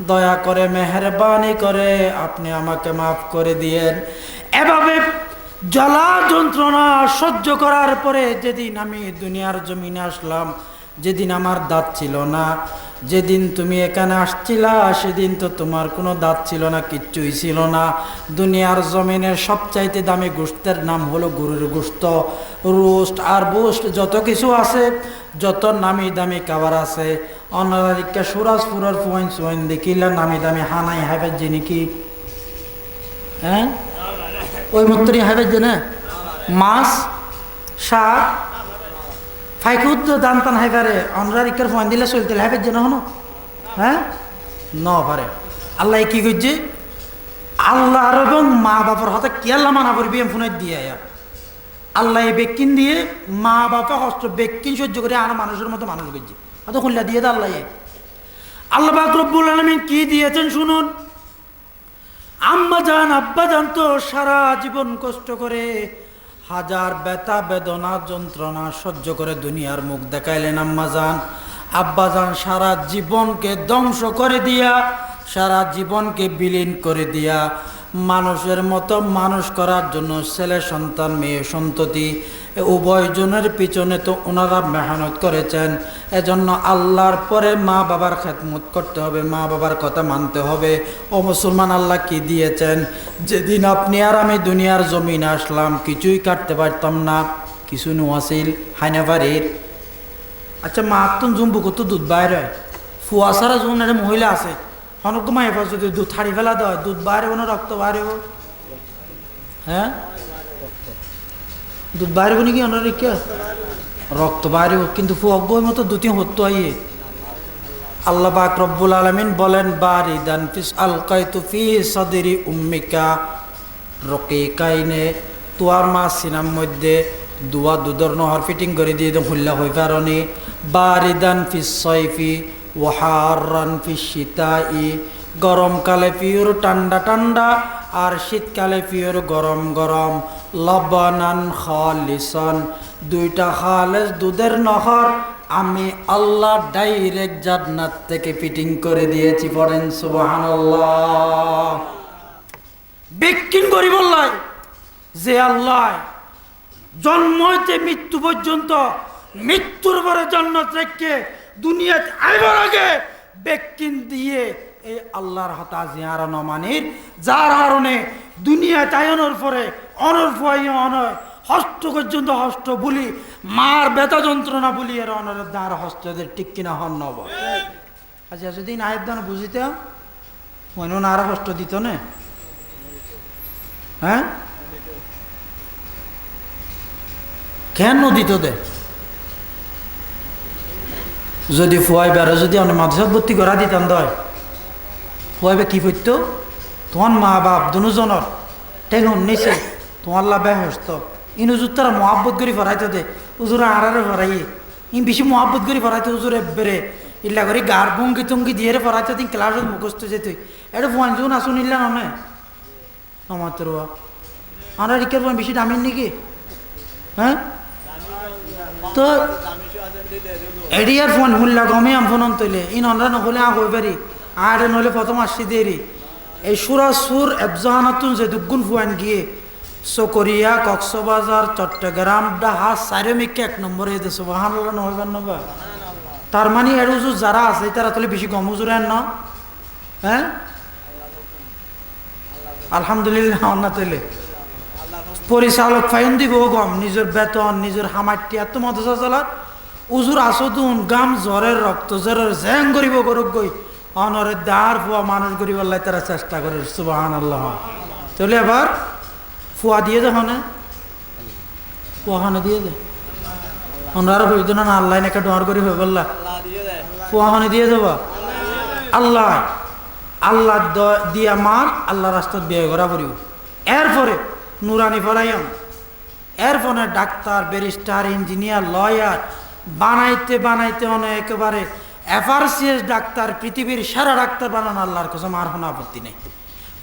দয়া করে মেহরবানি করে আপনি আমাকে মাফ করে দিয়েন। এভাবে জ্বালা যন্ত্রণা সহ্য করার পরে যেদিন আমি দুনিয়ার জমিনে আসলাম, যেদিন আমার দাঁত ছিল না, যেদিন তুমি এখানে আসছিলা সেদিন তো তোমার কোনো দাঁত ছিল না, কিচ্ছুই ছিল না। দুনিয়ার জমিনের সবচাইতে দামি গোশতের নাম হলো গরুর গোশত, রোস্ট আর বুস্ট যত কিছু আছে, যত নামি দামি খাবার আছে। অনারিকা সুরাজপুরের পয়েন্ট সোয়েন দেখিলা নামি দামি হানাই হাইবের যে নাকি, হ্যাঁ ওই মত্তরি হাইবের যে না মাছ শাক ফাইকুদ দান টান হাইবারে অনরারিকার ফোন দিলে চলতে হাইবের যে না হনো, হ্যাঁ ন পারে। আল্লাহ কি করছে? আল্লাহ এবং মা বাবার হাতে কি আল্লাহ মানা করবি ফোনের দিয়ে আল্লাহ এই বেকিন দিয়ে মা বাবা কষ্ট বেকিন সহ্য করে আনা মানুষের মতো মানুষ করছে। অত খুললা দিয়ে দে আল্লাহ। আল্লাহ পাক রব্বুল আলামিন কি দিয়েছেন শুনুন। আম্মা জান আব্বা জান তো সারা জীবন কষ্ট করে হাজার ব্যথা বেদনা যন্ত্রণা সহ্য করে দুনিয়ার মুখ দেখাইলেন। আম্মা জান আব্বা জান সারা জীবনকে ধ্বংস করে দিয়া, সারা জীবনকে বিলীন করে দিয়া মানুষের মতো মানুষ করার জন্য ছেলে সন্তান মেয়ে সন্ততি উভয়জনের পিছনে তো ওনারা মেহনত করেছেন। এজন্য আল্লাহর পরে মা বাবার খেদমত করতে হবে, মা বাবার কথা মানতে হবে। ও মুসলমান, আল্লাহ কি দিয়েছেন? যেদিন আপনি আর আমি দুনিয়ার জমিনে আসলাম কিছুই কাটতে পারতাম না, কিছু নোয়াছিল হাইনা বাড়ির। আচ্ছা মা তুন জুম্বু কত দুধ বাইরে হয়, ফুয়া সারা জুন একটা মহিলা আছে অনেক মা এবার যদি দুধ ছাড়ি ফেলা দেয় দুধ বাইরে না রক্ত বাইরে, হ্যাঁ দুধ বাইরে নাকি অনারিকা রক্ত বাইরে, কিন্তু ফুয়াগ্গই মতো দুটি হতো আইয়ে। আল্লাহ পাক রব্বুল আলামিন বলেন বারিদান ফিস আলকাইতু ফি সাদরি উম্মিকা রকিকাইনে, তোয়ার মা সিনার মধ্যে দুয়া দুধর নহর ফিটিং করে দিয়ে হুল্লা হয়ে পারনি। বারিদান ফিস সাইফি ওয়াহারান ফিস শীতাই, গরমকালে পিওর ঠান্ডা ঠান্ডা আর শীতকালে পিওর গরম গরম। লবনান খালিসান, দুইটা খালেস দুধের নহর আমি আল্লাহ ডাইরেক্ট জান্নাত থেকে ফিটিং করে দিয়েছি। পড়েন সুবহানাল্লাহ। বিক্রিন করি বললাই যে আল্লাহ জন্ম হইতে মৃত্যু পর্যন্ত মৃত্যুর পরে জান্নাত রেখে দুনিয়াতে আইবার আগে বেকিন দিয়ে এই আল্লাহর হতা জিয়ারা নমানির যার কারণে দুনিয়া তায়নের পরে অনর্ফয় অনয় হস্ত পর্যন্ত হস্ত বলি মার ব্যথা যন্ত্রণা বলি এর অনরের দ্বার হস্তদের ঠিক কিনা হন নব আচ্ছা যদি আয়ের দান বুঝিতে মনে না আরো কষ্ট দিত না হ্যাঁ কেন দিত দে যদি ফুয়াই বেড়ে যদি অনেক মাদ্রাসাত ভর্তি করা দিতাম দয় ফুয়াইবে কি করত তোমার মা বাপ দুজনের টেঙন নিছে তোমার লাভ ব্যস্ত ইনুজুর তারা মহাব্বত করে ফরাইতে দে উজুরে আড়ারে ফরাই বেশি মহাব্বত করে ফরাইতে উজুরে বেড়ে ইল্লা করে গার ভঙ্গি টঙ্গি দিয়ে ফরাইতে দিন ক্লাসত মুখস্থ যেত এটা ফুয়ানজুন আসুন ইল্লা নয় আমার তোর আমরা রিকের বেশি দামিন নাকি হ্যাঁ তো এডিয়ার ফোন হুল্লা গমে আম ফোন তৈলে ইন অনরা নহলে হয়ে পারি আর নহলে প্রথম আসছি দেরি এই সুরা সুর এফজাহানাতুন যে দুগুণ ফুয়ান গিয়ে চকরিয়া কক্সবাজার চট্টগ্রাম ডাহা চারিমিকে 1 নম্বরে দিয়েছে সুবহানাল্লাহ নহবেন নবা তার মানে এর উজুর যারা আছে তারা তাহলে বেশি গম উজুরেন না হ্যাঁ আলহামদুলিল্লাহ অন্য তৈলে পরিচালক ফাইন দিব গম নিজের বেতন নিজের হামাটি এত মাদ্রাসা চালার উজুর আসতুন গাম জ্বরের রক্ত জ্বরের জ্যাং করিব করুক গই অনরের দাঁড় ফুয়া মানুষ করিব আল্লাহ তারা চেষ্টা করে সুবহানাল্লাহ তাহলে এবার ফুয়া দিয়ে দে হনে ফুয়াখানে দিয়ে দে ওনারা হইত না আল্লাহ নাকি ডর করি হয়ে বললা ফুয়াখানে দিয়ে দেবা আল্লাহ আল্লাহ দিয়া মার আল্লাহ রাস্তাত বিয়ে করা পড়িব এরপরে নুরানি ফরাইম এরপরে ডাক্তার ব্যারিস্টার ইঞ্জিনিয়ার লয়ার বানাইতে বানাইতে অনেক একেবারে এফআরসিএস ডাক্তার পৃথিবীর সেরা ডাক্তার বানানো আল্লাহর কসম আর কোনো আপত্তি নেই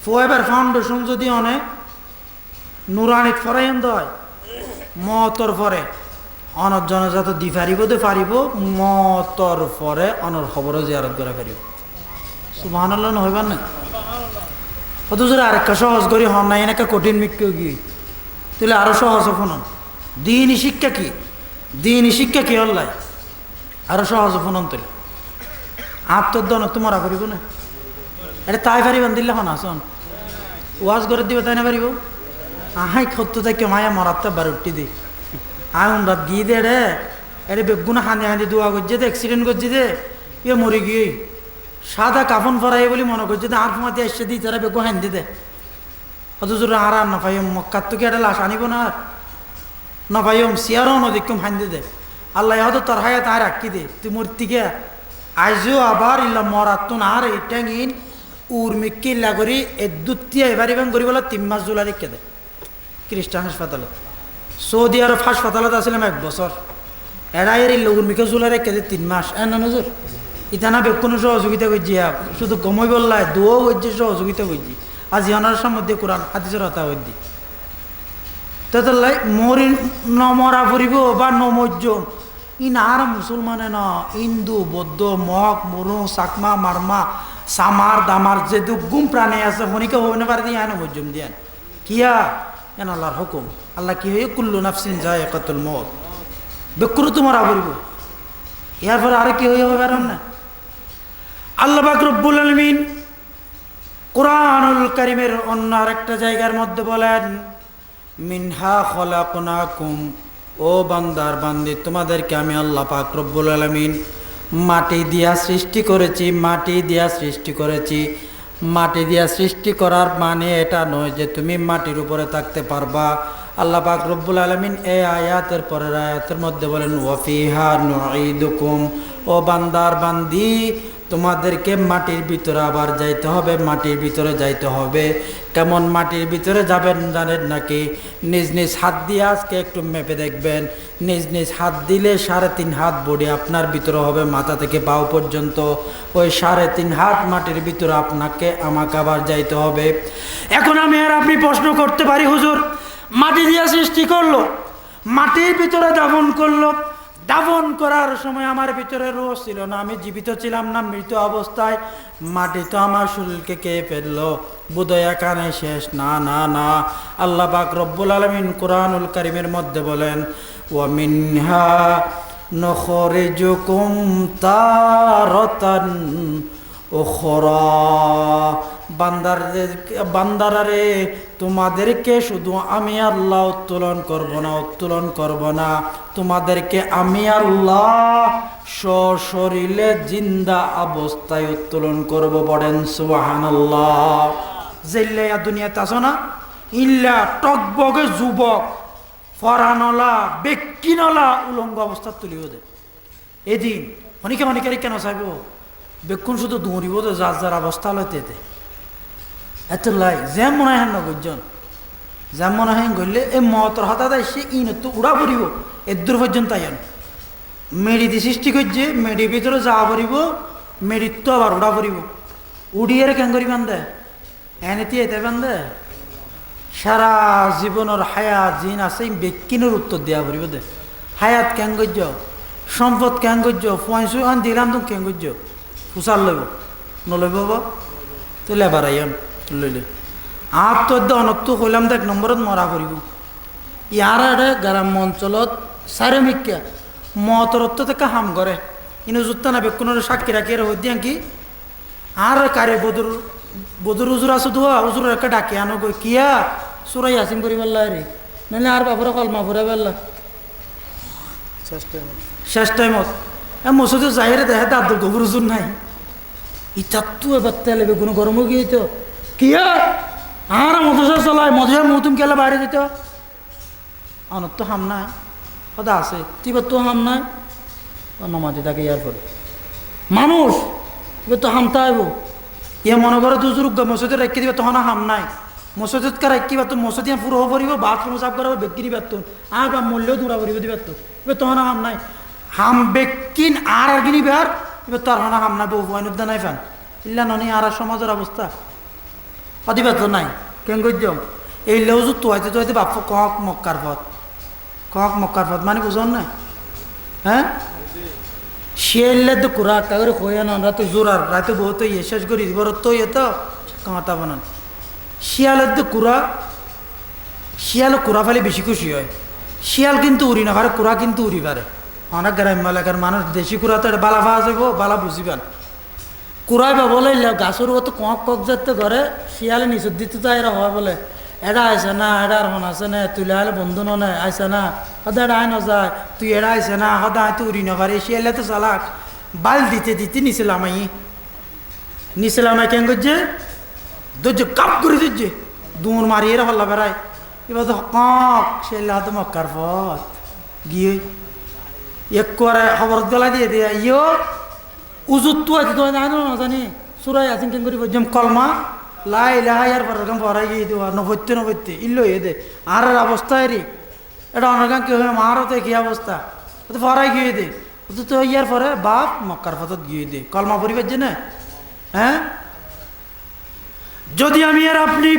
ফোয়েবার ফাউন্ডেশন যদি অনেক নুরানি ফরাইম দয় মতর পরে অনর জনজাত দি ফারিব দে ফারিব মতর পরে অনর খবরও জিয়ারত করে ফারিব সুবহানাল্লাহ নহইবার না অথচ আরেকটা সহজ করি হন নাই এনেকা কঠিন মিক্য গিয়ে তাহলে আরো সহজ ফোনন দিনই শিক্ষা কি দিনই শিক্ষা কি আল্লাহ আরো সহজ ফোনন তুলে আত্মদন তোমারা করিব না এটা তাই পারিবেন দিলে হন আসন ওয়াজ করে দিবে তাই না পারিব আহাই খত্ত থেকে মায়া মরাত্তা বার উঠি দি আয় রাত গিয়ে দে রে এটা বেগুনা হাঁদি হাঁদি দোয়া করছে দে অ্যাক্সিডেন্ট করছে দে ইয়ে মরে গিয়ে সাদা কাফন ফরাই বলে মনে করছে আর ফোঁয়াতে এসে দিই তারা বেগু হাঁদি দে অথচ আর না পাই মক্কার তো কি একটা লাশ আনিব না আর না পাই সিয়ারও নদীকম হাঁদি দে আল্লাহ হয়তো তোর হায়াত আর রাখি দে তুই মূর্তিকে আইজও আবার ইল্লা মরাত্তুন আর এটাঙিন উর্মিকি ইল্লা করি এ দুটিয়া এবার ইবাং করি বলে 3 মাস জুলা রেখে দে খ্রিস্টান হাসপাতালত সৌদি আরব হাসপাতালত আসলাম 1 বছর এড়াইয়ের ইল্লা উর্মিকে জুলা রেখে দে 3 মাস এ না নজর ইতানা বেকুনো সহযোগিতা করছি শুধু গমই বললাই দুও করছি সহযোগিতা করছি আজ ইহানার সম্বন্ধে কোরআন হাদিসের হতা করছি তাই মরি নমরা ফুরিব বা নমজ্জম ইন আর মুসলমানে ন হিন্দু বৌদ্ধ মগ মরু চাকমা মারমা সামার দামার যে দুগুম প্রাণী আছে হনিকে হই না পারে দিয়ে নমজ্জম দিয়ান কিয়া এন আল্লাহর হুকুম আল্লাহ কি হয়ে কুল্লু নাফসিন যায় কতুল মত বেকুরু তোমারা ফুরিব ইয়ার পরে আর কি হয়ে হবে পারেন না আল্লাহ পাক রব্বুল আলামিন কুরআনুল কারীমের অন্য আরেকটা জায়গার মধ্যে বলেন মিনহা খলাকনাকুম ও বান্দার বান্দি তোমাদেরকে আমি আল্লাহ পাক রব্বুল আলামিন মাটি দিয়া সৃষ্টি করেছি মাটি দিয়া সৃষ্টি করেছি মাটি দিয়া সৃষ্টি করার মানে এটা নয় যে তুমি মাটির উপরে থাকতে পারবা আল্লাহ পাক রব্বুল আলামিন এই আয়াতের পরের আয়াতের মধ্যে বলেন ওয়াফিহা নুঈদুকুম ও বান্দার বান্দি তোমাদেরকে মাটির ভিতরে আবার যাইতে হবে মাটির ভিতরে যাইতে হবে কেমন মাটির ভিতরে যাবেন জানেন নাকি নিজ নিজ হাত দিয়ে আজকে একটু মেপে দেখবেন নিজ নিজ হাত দিলে 3.5 হাত বডি আপনার ভিতরে হবে মাথা থেকে পাও পর্যন্ত ওই 3.5 হাত মাটির ভিতরে আপনাকে আমাকে আবার যাইতে হবে এখন আমি আর আপনি প্রশ্ন করতে পারি হুজুর মাটি দিয়ে সৃষ্টি করলো মাটির ভিতরে দাফন করলো দাফন করার সময় আমার ভিতরে রোহ ছিল না আমি জীবিত ছিলাম না মৃত অবস্থায় মাটি তো আমার শরীরকে খেয়ে ফেললো বুদয়া কানে শেষ না না না আল্লাহ পাক রব্বুল আলামিন কুরআনুল কারীমের মধ্যে বলেন ওয়া মিনহা নুখরিজুকুম তারাতান উখরা। বান্দারারে তোমাদেরকে শুধু আমি আল্লাহ উত্তোলন করব না, তোমাদেরকে আমি আল্লাহ সশরীরে জিন্দা অবস্থায় উত্তোলন করব। পড়েন সুবহানাল্লাহ। জেল্লাইয়া দুনিয়াতে আসো না, ইল্লা টকবগে যুবক ফরানলা বেক্কিনলা উলঙ্গ অবস্থা তুলিও দে। এদিন অনেকে কেন চাইব বেক্ষণ শুধু দৌড়িব তো যার যার অবস্থা লইতে এত লাই যেম মনে হয় নগরজন যেম মনে হয় গড়লে এই মতর হঠাৎ এসে ইন তো উড়া পড়িব এদূর পর্যন্ত আইন মেডি দিয়ে সৃষ্টি করছে, মেডির ভিতরে যা পড়িব মেডির তো আবার উড়া পড়িব। উড়িয়ে কেন করি বান্ধে এনে এতে বান্ধে সারা জীবনের হায়াত জিন আছে বেকিনের উত্তর দেওয়া পড়িব দে। হায়াত কেন করছ, সম্পদ কেন করছ, পয়সা আন দিলাম তুমি কেন করছ, পুষার লইব নলইব তো লেবার আইন লইলে আর তো অনত্ব হইলাম তো 1 নম্বরত মরা করিব। ইয়ার আরে গ্রাম্য অঞ্চলত চারিমিকা মতরত্ব থেকে হাম করে ইনো জুতা না বেকুনের সাক্ষী রাখি হই দিয়া কি আর কারে বদুর উজুর আছে ধোয়া উজুর একটা ডাকি আনো গই কিয়া সুরাই আসিম করি পারলা রে নাহলে আর বাপরে কলমা ফুরে পারলা শেষ টাইমত মসুদে যাইরে দেখে দাদুর গোবর উজুর নাই ইতাত্তু এবার তেলে বেগুন গরম হয়ে গিয়ে তো কিয়া আর মধুসা চলায় মধুসা মুতুম কেলা বাইরে দিত অনত তো হাম নাই সদা আছে তিবার তো হাম নাই নমাতি থাকে ইয়ার পরে মানুষ এবার তো হামতা আইব ইয়ে মনে করে দুজুর মসজিদে রেখে দিবে তখন হাম নাই মসজিদ কা রাখি বা তো মসজিদ পুরো হব পারিব বাথরুম সাফ করা বেক্কি দিবার তো আর বা মূল্যও দূরা পড়িব দিবার তো এবার তখন হাম নাই হাম বেক্কিন আর গিনি বের এবার তোর হানা হাম নাই বউ আইনুদ্দা নাই ফ্যান ইল্লা ননি আর সমাজের অবস্থা অদিবার তো নাই কেন করছ এই লেউজু তোয়াইতে বাপ কক মক্কার পথ মানে বুঝন না হ্যাঁ শিয়ালে তো কুড়া কাগরে কইয়া না রাতে জোরার রাতে বহুত ইয়ে শেষ করি দিব তো ইয়ে তো কাঁটা বানান শিয়ালের তো শিয়াল কুড়া ফেলে বেশি খুশি হয়। শিয়াল কিন্তু উড়ি না পারে, কুড়া কিন্তু উড়ি পারে। অনেক গ্রাম্য এলাকার মানুষ দেশি কুড়া তো বালা পাওয়া যাবো বালা বুঝিবেন কুড়াই বা বলে গাছের তো কক যাতে ঘরে শিয়ালে নিচের দিতে তো এরা হয় বলে এটা আইসে না এটা আর হন আছে না তুলে হলে বন্ধু নয় আইসে না সদায় এটা আয় না যায় তুই এটা আইসে না সদায় তো উড়ি না পারে শিয়ালে তো চালাক বাল দিতে নিছিলামাই কেন করছে ধৈর্য কাপ করে দিচ্ছে দৌড় মারিয়ে হল্লা বেড়ায় এবার তো কক শিয়ালে হাতে মক্কার পথ গিয়ে এক করে খবর গলা দিয়ে ইয়ো উজুত তো আছে তো জানো না জানি সুরাই আছেন কেন করি যেম কলমা লাই লাহাইয়ার পর এরকম ভরাই গিয়ে দেওয়া নবত্যে ইল্লো এ দে আর অবস্থা এরি এটা অনেক কি হয় মারতে কি অবস্থা তো ভরাই গিয়ে দে তো ইয়ার পরে বাপ মক্কার পথত গিয়ে দে কলমা পরিবার যে না হ্যাঁ যদি আমি আর আপনি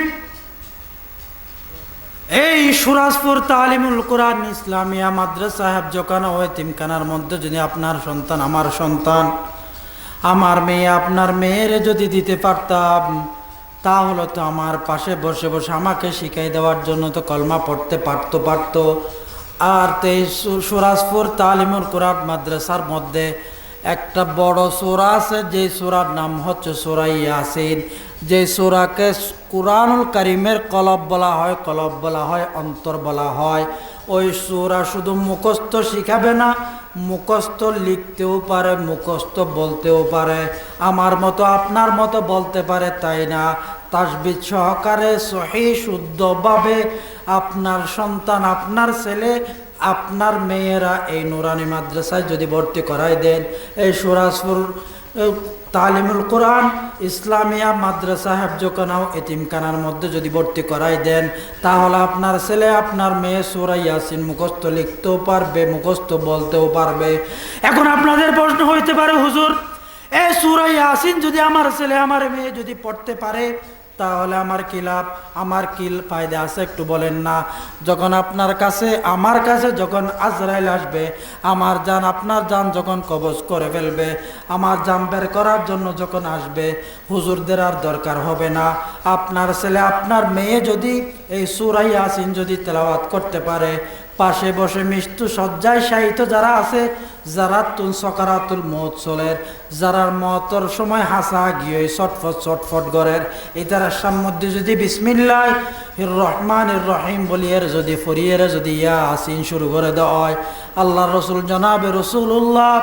এই সুরাজপুর তালিমুল কোরআন ইসলামিয়া মাদ্রাসা হেফজখানা ও এতিমখানার মধ্যে যদি আপনার সন্তান আমার সন্তান আমার মেয়ে আপনার মেয়েরে যদি দিতে পারতাম তাহলে তো আমার পাশে বসে বসে আমাকে শিখাই দেওয়ার জন্য তো কলমা পড়তে পারতো। আর তো এই সুরাজপুর তালিমুল কোরআন মাদ্রাসার মধ্যে একটা বড় সূরা আছে, যে সূরার নাম হচ্ছে সূরা ইয়াসিন, যে সূরাকে কুরআনুল কারীমের কলব বলা হয় অন্তর বলা হয়। ওই সূরা শুধু মুখস্থ শিখাবে না, মুখস্থ লিখতেও পারে, মুখস্থ বলতেও পারে, আমার মতো আপনার মতো বলতে পারে তাই না, তাসবিহ সহকারে সহি শুদ্ধভাবে আপনার সন্তান, আপনার ছেলে, আপনার মেয়েরা এই নুরানি মাদ্রাসায় যদি ভর্তি করাই দেন, এই সুরাজপুর তালিমুল কোরআন ইসলামিয়া মাদ্রাসা হেফজখানা ও এতিমখানার মধ্যে যদি ভর্তি করাই দেন, তাহলে আপনার ছেলে আপনার মেয়ে সূরা ইয়াসিন মুখস্থ লিখতেও পারবে, মুখস্থ বলতেও পারবে। এখন আপনাদের প্রশ্ন হইতে পারে, হুজুর এই সূরা ইয়াসিন যদি আমার ছেলে আমার মেয়ে যদি পড়তে পারে তাহলে আমার কি লাভ, আমার কি ফায়দা আছে একটু বলেন না। যখন আপনার কাছে আমার কাছে যখন আজরাইল আসবে, আমার জান আপনার জান যখন কবজ করে ফেলবে, আমার জান বের করার জন্য যখন আসবে, হুজুরদের আর দরকার হবে না। আপনার ছেলে আপনার মেয়ে যদি এই সূরা ইয়াসিন যদি তেলাওয়াত করতে পারে, পাশে বসে মৃত্যু শয্যায় শায়িত যারা আছে, যারা সকারাতুল মৌত চলের, যারা মতর সময় হাসা গিয়ে চটফট চটফট গড়ের, এটার মধ্যে যদি বিসমিল্লাহ রহমানির রহিম বলিয়ের যদি ফরিয়ের যদি ইয়াসিন শুরু করে দেওয়া হয়, আল্লাহ রসুল জনাবে রসুল্লাহ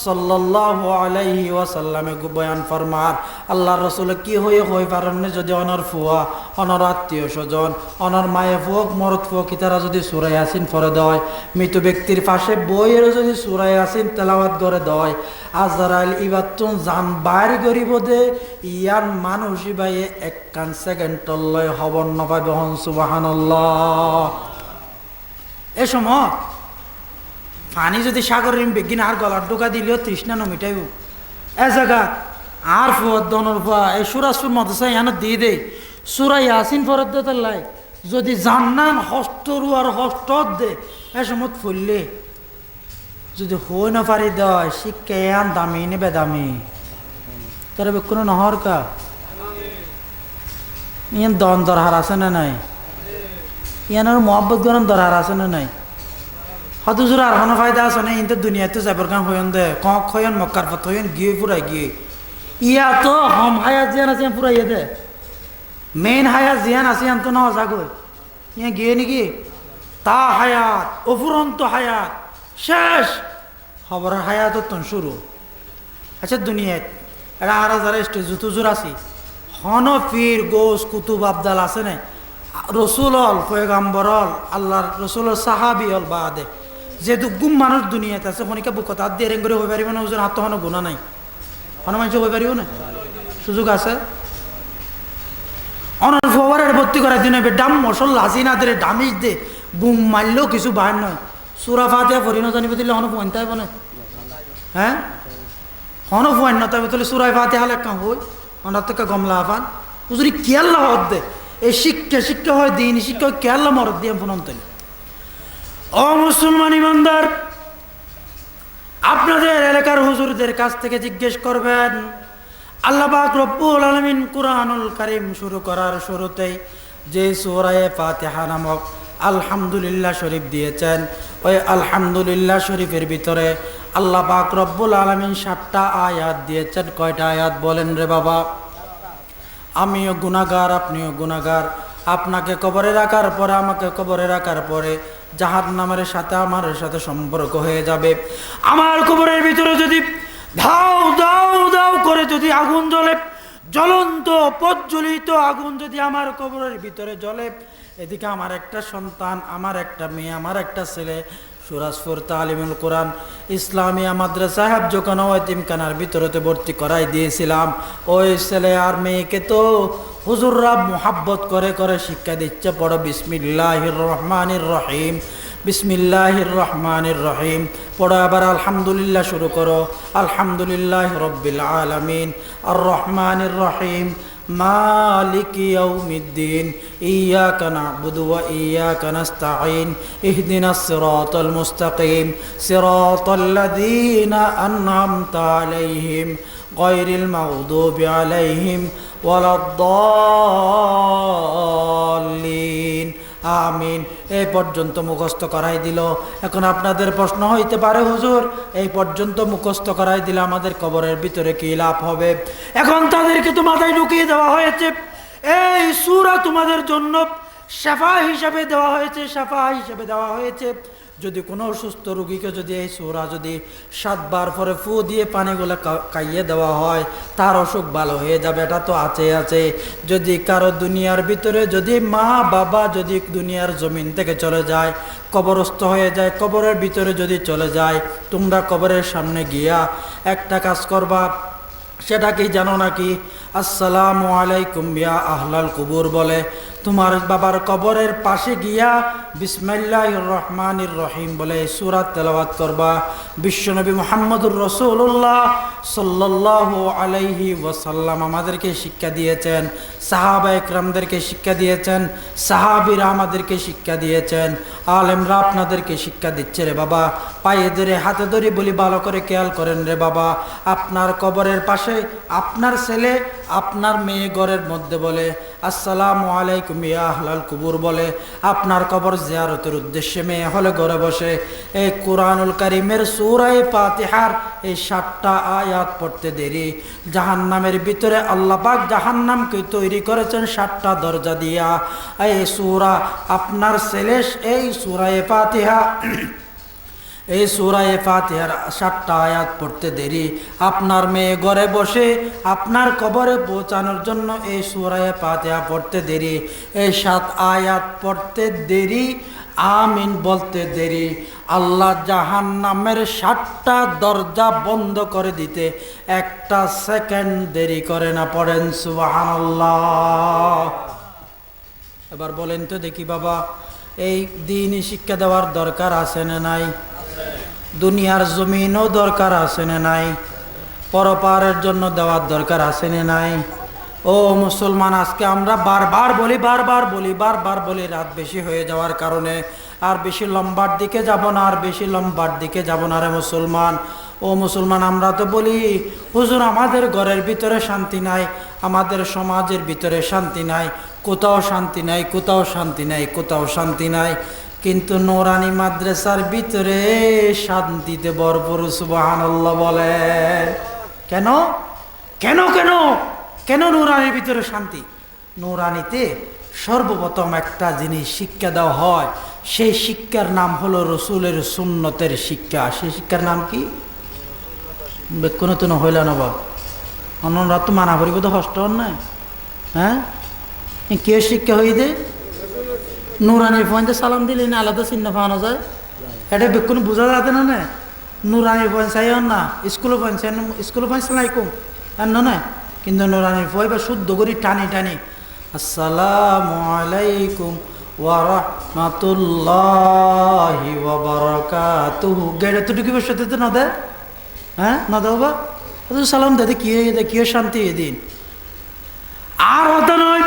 সাল্লাল্লাহু আলাইহি ওয়াসাল্লামে বয়ান ফরমার, আল্লাহ রসুল কি হয়ে পারেন যদি অনর ফুয়া, অনর আত্মীয় স্বজন, অনর মায়ে ফুয়ক মরদ ফুয়ক ইতারা যদি সূরা ইয়াসিন পড়ে দেয়, মৃত ব্যক্তির পাশে বইয়ের যদি সূরা ইয়াসিন তেলাওয়াত করে দেয়, আজরাইল ইবাতুন জান বাইর গরিব দে ইয়ান মানুষ ইবাইয়ে এক কান সেকেন্ড লয় হবন নপাইবে হন সুবহানাল্লাহ। এ সময় পানি যদি সাগরের বেগিন আর গলার ঢোকা দিলেও তৃষ্ণা নমিটাইব এ জায়গা আর ফুয়ার দনর ফুয়া এই সুরাসুর মদসা ইয়ান দিয়ে দেয় সূরা ইয়াসিন ফরত দে লাই যদি জান্নান হস্তরু আর হস্ত দে এ সময় ফুললে যদি হই না পারি দেয় শিক্ষা ইয়ান দামি নে বেদামি তার কোনো নহর কা ইয়ান দন দরহার আছে না নাই, ইয়ানোর মহব্বত গরম দরহার আছে না নাই, হতুজুর আর কোনো ফায়দা আছে না, ইনতে দুনিয়াতে যাবার কাম হইন দে কক হইন মক্কার পথ হইন গিয়ে পুরাই গিয়ে ইয়া তো হম হায়াত জিয়ান আছে পুরাইয়ে দে মেইন হায়াত জিয়ান আছে তো না জাগো ইয়া গিয়ে নাকি তা হায়াত অফুরন্ত হায়াত শেষ খবরের হায়াত তো শুরু। আচ্ছা দুনিয়াত এটা আর যারা জুতুজুর আছি হন পীর গোস কুতুব আবদাল আছে না রসুল হল পয়গাম্বর হল আল্লাহর রসুলের সাহাবি হল বাদে যে গুম মানুষ দুনিয়াতে আছে শনিকা বুকত হাত দিয়ে রেং করে হয়ে পারিব না ওজন হাত হন গুণা নাই হন মানুষ হয়ে পারিব না সুযোগ আছে অনার ফোয়ারের ভর্তি করার দিন ডাম মশল হাসিনা দে ডামিস দে বুম মারলেও কিছু বাহার নয় সুরা ফাতিয়া ফরি না জানিব দিলে হন পয়েন্ট তাইব না হ্যাঁ হন পয়েন্ট না তাইব তাহলে সুরাই ফাতিয়া হলে কাম হই অনার থেকে গমলা আফান যদি কেয়াল্লা হত দে এই শিক্ষা হয় দিন শিক্ষা হয় কেয়াল্লা মরদ দিয়ে ফোনন্তলি ও মুসলমান ইমানদার আপনাদের এলাকার হুজুরদের কাছ থেকে জিজ্ঞেস করবেন আল্লাহ পাক রব্বুল আলামিন কুরআনুল কারীম শুরু করার শুরুতেই যে সূরা ফাতিহা নামক আলহামদুলিল্লাহ শরীফ দিয়েছেন ওই আলহামদুলিল্লাহ শরীফের ভিতরে আল্লাহ পাক রব্বুল আলামিন 7টা আয়াত দিয়েছেন। কয়টা আয়াত বলেন রে বাবা? আমিও গুনাহগার আপনিও গুনাহগার, আপনাকে কবরে রাখার পরে আমাকে কবরে রাখার পরে জাহান্নামের সাথে আমার সাথে সম্পর্ক হয়ে যাবে। আমার কবরের ভিতরে যদি ধাও দাও দাও করে যদি আগুন জ্বলে, জ্বলন্ত প্রজ্বলিত আগুন যদি আমার কবরের ভিতরে জ্বলে, এদিকে আমার একটা সন্তান, আমার একটা মেয়ে, আমার একটা ছেলে সুরাজপুর তালিমুল কোরআন ইসলামিয়া মাদ্রাসা হেফজখানা এতিমখানার ভিতরেতে ভর্তি করাই দিয়েছিলাম। ওই ছেলে আর মেয়েকে তো হুজুররা মুহাব্বত করে করে শিক্ষা দিচ্ছে, পড়ো বিসমিল্লাহির রহমানির রহিম, বিসমিল্লাহির রহমানির রহিম পড়ো। আবার আলহামদুলিল্লাহ শুরু করো, আলহামদুলিল্লাহ রব্বিল আলামিন আর রহমানির রহিম মালিকি ইয়াউমিদ্দিন ইয়্যাকা না'বুদু ওয়া ইয়্যাকা নাস্তাঈন ইহদিনাস সিরাতাল মুস্তাকিম সিরাতাল্লাযীনা আন'আমতা আলাইহিম গায়রিল মাগদুবি আলাইহিম ওয়ালাদ-দাল্লিন আমিন। এই পর্যন্ত মুখস্থ করাই দিল। এখন আপনাদের প্রশ্ন হইতে পারে, হুজুর এই পর্যন্ত মুখস্থ করাই দিলে আমাদের কবরের ভিতরে কি লাভ হবে? এখন তাদেরকে তো মাথায় ঢুকিয়ে দেওয়া হয়েছে এই সূরা তোমাদের জন্য শাফা হিসাবে দেওয়া হয়েছে, শাফা হিসাবে দেওয়া হয়েছে। যদি কোনো অসুস্থ রোগীকে যদি এই সূরা যদি 7 বার পরে ফু দিয়ে পানিগুলো খাইয়ে দেওয়া হয় তার অসুখ ভালো হয়ে যাবে, এটা তো আছে। যদি কারো দুনিয়ার ভিতরে যদি মা বাবা যদি দুনিয়ার জমিন থেকে চলে যায়, কবরস্থ হয়ে যায়, কবরের ভিতরে যদি চলে যায়, তোমরা কবরের সামনে গিয়া একটা কাজ করবা, সেটা কি জানো নাকি? আসসালামু আলাইকুম ইয়া আহলাল কুবুর বলে তোমার বাবার কবরের পাশে গিয়া বিসমিল্লাহির রহমানির রহিম বলে সূরা তেলাওয়াত করবা। বিশ্বনবী মুহাম্মদুর রাসূলুল্লাহ সাল্লাল্লাহু আলাইহি ওয়াসাল্লাম আমাদেরকে শিক্ষা দিয়েছেন, সাহাবায়ে কেরামদেরকে শিক্ষা দিয়েছেন, সাহাবীরা আমাদেরকে শিক্ষা দিয়েছেন, আলেমরা আপনাদেরকে শিক্ষা দিচ্ছে রে বাবা। পায়ে ধরে হাতে ধরে বলি ভালো করে খেয়াল করেন রে বাবা। আপনার কবরের পাশে আপনার ছেলে আপনার মেয়ে ঘরের মধ্যে বলে আসসালামু আলাইকুম আলাইকুম ইয়া আহলাল কুবুর বলে, আপনার কবর জিয়ারতের উদ্দেশ্যে মেয়ে হলে ঘরে বসে এই কুরআনুল কারীমের সূরা ফাতিহার এই 7টা আয়াত পড়তে দেরি। জাহান্নামের ভিতরে আল্লাহ পাক জাহান্নামকে তৈরি করেছেন 7টা দরজা দিয়া। এই সূরা আপনার ছেলে এই সূরা ফাতিহা এই সূরা ফাতিহার 7টা আয়াত পড়তে দেরি, আপনার মেয়ে ঘরে বসে আপনার কবরে পৌঁছানোর জন্য এই সূরা ফাতিহা পড়তে দেরি, এই 7 আয়াত পড়তে দেরি, আমিন বলতে দেরি, আল্লাহ জাহান্নামের 7টা দরজা বন্ধ করে দিতে 1টা সেকেন্ড দেরি করে না। পড়েন সুবহানাল্লাহ। এবার বলেন তো দেখি বাবা, এই দ্বীনি শিক্ষা দেওয়ার দরকার আছে না নাই? দুনিয়ার জমিনও দরকার আছে না নাই? পরপারের জন্য দেওয়ার দরকার আছে না নাই? ও মুসলমান, আজকে আমরা বারবার বলি রাত বেশি হয়ে যাওয়ার কারণে আর বেশি লম্বার দিকে যাব না, আর বেশি লম্বার দিকে যাব না রে মুসলমান। ও মুসলমান, আমরা তো বলি হুজুর আমাদের ঘরের ভিতরে শান্তি নাই, আমাদের সমাজের ভিতরে শান্তি নাই, কোথাও শান্তি নাই, কোথাও শান্তি নাই, কোথাও শান্তি নাই, কিন্তু নূরানি মাদ্রাসার ভিতরে শান্তিতে ভরপুর। সুবহানাল্লাহ বলেন। কেন কেন কেন কেন নূরানির ভিতরে শান্তি? নূরানিতে সর্বপ্রথম একটা জিনিস শিক্ষা দেওয়া হয়, সেই শিক্ষার নাম হলো রসুলের সুন্নতের শিক্ষা। সেই শিক্ষার নাম কি? কোনো তো হইল না বা অন্যরা তো মানা করিব তো হষ্ট না। হ্যাঁ, কে শিক্ষা হই দে? নুরানির পয়েন্টে সালাম দিলে না আলাদা চিহ্ন পাওয়া যায়, এটা বেক্ষণ বোঝা যাতে না। না নুরানির পয়েন্ট চাই না, স্কুলের পয়েন্ট চাই, স্কুলের পয়েন্ট সালাইকুম এন না, কিন্তু নুরানির পয় বা শুদ্ধ করি টানি টানি আসসালামু আলাইকুম ওয়া রাহমাতুল্লাহি ওয়া বারাকাতুহু গেড়ে তো ঢুকি বসে তো না দে। হ্যাঁ, না দাও বা সালাম দে, কি শান্তি এদিন। আর কথা নয়,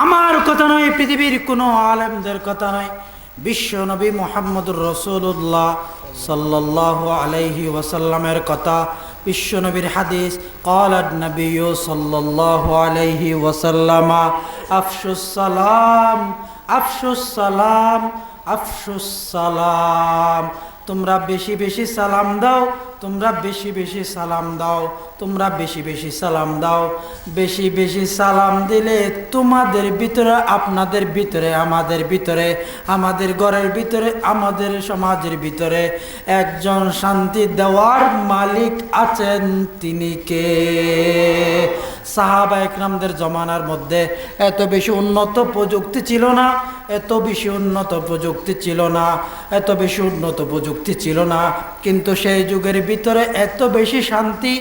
আমার কথা নয়, পৃথিবীর কোনো আলেমদের কথা নয়, বিশ্ব নবী মুহাম্মদুর রাসূলুল্লাহ সাল্লাল্লাহু আলাইহি ওয়াসাল্লামের কথা, বিশ্ব নবীর হাদিস। ক্বালান নবিয়্যু সাল্লাল্লাহু আলাইহি ওয়াসাল্লাম আফশুস সালাম আফশুস সালাম আফশুস সালাম। তোমরা বেশি বেশি সালাম দাও, তোমরা বেশি বেশি সালাম দাও, তোমরা বেশি বেশি সালাম দাও। বেশি বেশি সালাম দিলে তোমাদের ভিতরে, আপনাদের ভিতরে, আমাদের ভিতরে, আমাদের ঘরের ভিতরে, আমাদের সমাজের ভিতরে একজন শান্তি দেওয়ার মালিক আছেন। তিনি কে? সাহাবা একরামদের জমানার মধ্যে এত বেশি উন্নত প্রযুক্তি ছিল না, এত বেশি উন্নত প্রযুক্তি ছিল না, এত বেশি উন্নত প্রযুক্তি ছিল না, কিন্তু সেই যুগের ভিতরে এত বেশি শান্তি,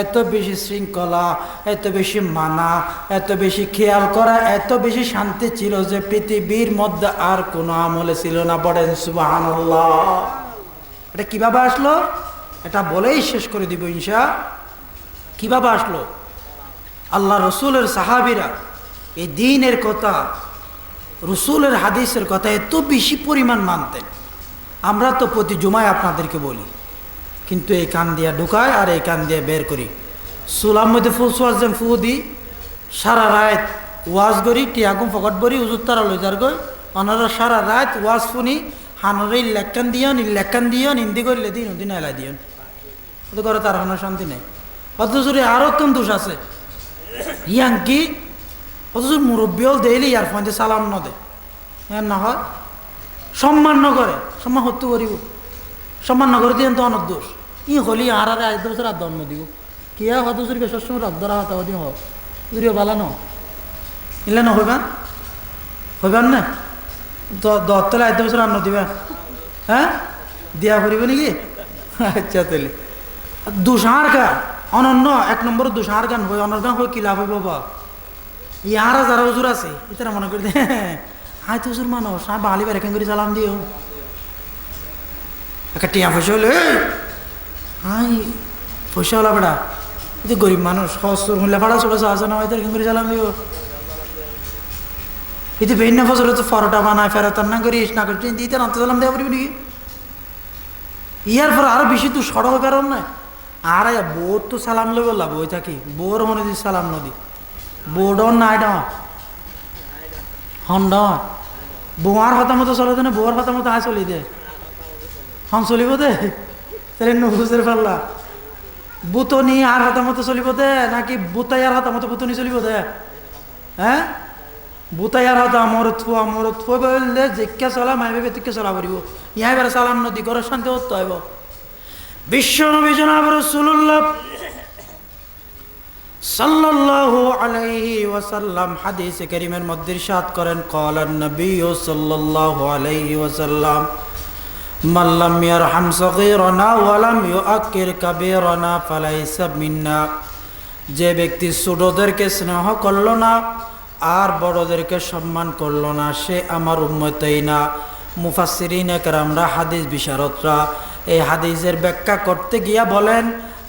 এত বেশি শৃঙ্খলা, এত বেশি মানা, এত বেশি খেয়াল করা, এত বেশি শান্তি ছিল যে পৃথিবীর মধ্যে আর কোনো আমলে ছিল না। বলেন সুবহানাল্লাহ। এটা কিভাবে আসলো? এটা বলেই শেষ করে দিব ইনশা। কিভাবে আসলো? আল্লাহ রসুলের সাহাবীরা এই দ্বীনের কথা, রসুলের হাদিসের কথা এত বেশি পরিমাণ মানতেন। আমরা তো প্রতি জুমায় আপনাদেরকে বলি, কিন্তু এই কান দিয়া ঢুকায় আর এই কান দিয়ে বের করি। সুলার মধ্যে ফুল সোয়াজ ফু দিই, সারা রাত ওয়াজ করি, টিয়াগুম ফকট বরি উজুর তারা লই যার গই, অনারা সারা রাত ওয়াজ শুনি, হানরে ইলেকশন দিয়ন, ইলেকশন দিয়ন, হিন্দি করলে দিন দিন এলাই দিয়ন, ওদের ঘরে তার হানোর শান্তি নেই। অথচ আরও কম দোষ আছে, ইয়াঙ্কি অথচ মুরব্বীও দেইলি ইয়ার ফোন দিয়ে সালাম ন দে, হ্যাঁ না হয় সম্মান ন করে, সম্মান হত্যু করিব, সম্মান ন করে দিয়ে তো অনেক দোষ। ই হলি আর আর 1 বছর আর জন্ম দিব কিয়া হতচুরি বেশ সময় রাত ধরা হাতা দিন হোক যদিও বালা ন ইলে ন হইবান হইবান না দত্তলে 1 বছর আন্ন দিবা, হ্যাঁ দিয়া করিব নাকি? আচ্ছা তাহলে দুষার গান অনন্য 1 নম্বর দুষার গান হই, অনর গান হই কি লাভ হইব বা ইয়ারা যারা হুজুর আছে ইতারা মনে করে হাই তো হুজুর মানুষ আর বাঙালি বেরেখান করে চালাম দিও একটা টিয়া পয়সা হলে হাই পয়সা হলা বেড়া, এই গরিব মানুষ হস্তর হইলে ফাড়া ছোট আছে না এখান করে চালাম দিও। এতে ভিন্ন ফসল তো ফরোটা বানায় ফেরত না করিস না করিস দিতে রান্তে চালাম দেওয়া পারবি নাকি? ইয়ার পর আরো বেশি তুই সড়ক কারণ না আর বোর তো সালাম লই বললা বই থাকি বোর মনে দিস সালাম নদী বোর্ডও নাই না হন্ড বোয়ার হতা মতো চলে না বোয়ার হতা মতো আয় চলি দে হন চলিব দে তাহলে নবুজের পাল্লা বুতনি আর হতা মতো চলিব দে নাকি বুতাই আর হতা মতো বুতনি চলিব দে হ্যাঁ বুতাই আর হতা মর থুয়া বললে যেকে চলা মাই ভেবে তিকে চলা পারিব ইহাই বেড়ে চালাম নদী ঘরে শান্তি হতে হইব বিশ্ব নবী জনাব রাসূলুল্লাহ সাল্লাল্লাহু আলাইহি ওয়াসাল্লাম হাদিসে কারীমের মধ্যে ইরশাদ করেন ক্বালান নবী সাল্লাল্লাহু আলাইহি ওয়াসাল্লাম মান লাম ইয়ারহাম সগীরানা ওয়া লাম ইউআক্কির কাবীরানা ফালাইসা মিন্না যে ব্যক্তি ছোটদেরকে স্নেহ করল না আর বড়দেরকে সম্মান করল না সে আমার উম্মতই না মুফাসসিরিনে কেরামরা হাদিস বিশারদরা এই হাদিসের ব্যাখ্যা করতে গিয়া বলেন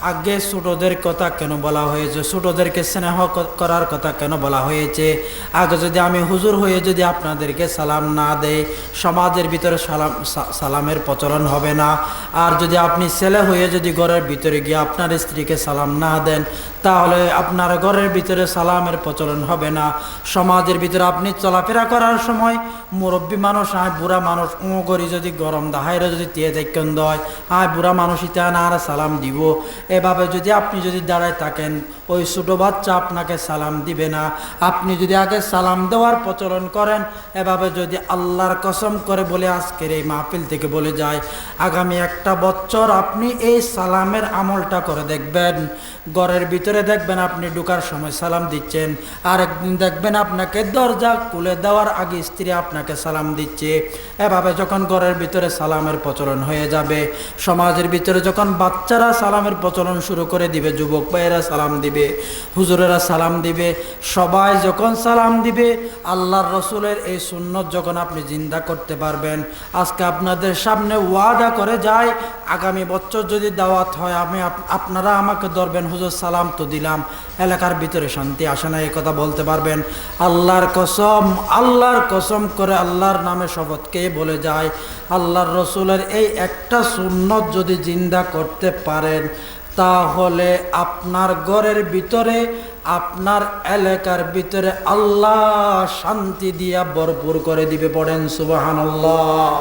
আগে ছোটদের কথা কেন বলা হয়েছে ছোটদেরকে স্নেহ করার কথা কেন বলা হয়েছে আগে যদি আমি হুজুর হয়ে যদি আপনাদেরকে সালাম না দেই সমাজের ভিতরে সালামের প্রচলন হবে না আর যদি আপনি ছেলে হয়ে যদি ঘরের ভিতরে গিয়ে আপনার স্ত্রীকে সালাম না দেন তাহলে আপনার ঘরের ভিতরে সালামের প্রচলন হবে না সমাজের ভিতরে আপনি চলাফেরা করার সময় মুরব্বী মানুষ আয় বুড়া মানুষ করি যদি গরম দাহাইরে যদি দিয়ে দেখেন দয় আয় বুড়া মানুষ ইতা না আর সালাম দিব এভাবে যদি আপনি যদি দাঁড়ায় থাকেন ওই ছোটো বাচ্চা আপনাকে সালাম দিবে না আপনি যদি আগে সালাম দেওয়ার প্রচলন করেন এভাবে যদি আল্লাহর কসম করে বলে আজকের এই মাহফিল থেকে বলে যায় আগামী একটা বছর আপনি এই সালামের আমলটা করে দেখবেন ঘরের ভিতরে দেখবেন আপনি ঢোকার সময় সালাম দিচ্ছেন আর একদিন দেখবেন আপনাকে দরজা খুলে দেওয়ার আগে স্ত্রী আপনাকে সালাম দিচ্ছে এভাবে যখন ঘরের ভিতরে সালামের প্রচলন হয়ে যাবে সমাজের ভিতরে যখন বাচ্চারা সালামের প্রচলন শুরু করে দিবে যুবক ভাইয়েরা সালাম দিবে হুজুরেরা সালাম দিবে সবাই যখন সালাম দিবে আল্লাহর রসুলের এই সুন্নত যখন আপনি জিন্দা করতে পারবেন আজকে আপনাদের সামনে ওয়াদা করে যায় আগামী বছর যদি দাওয়াত হয় আপনারা আমাকে ধরবেন হুজুর সালাম তো দিলাম এলাকার ভিতরে শান্তি আসে না এই কথা বলতে পারবেন আল্লাহর কসম করে আল্লাহর নামে শপথ কে বলে যায় আল্লাহর রসুলের এই একটা সুন্নত যদি জিন্দা করতে পারেন তাহলে আপনার ঘরের ভিতরে আপনার এলাকার ভিতরে আল্লাহ শান্তি দিয়া ভরপুর করে দিবে পড়েন সুবহানাল্লাহ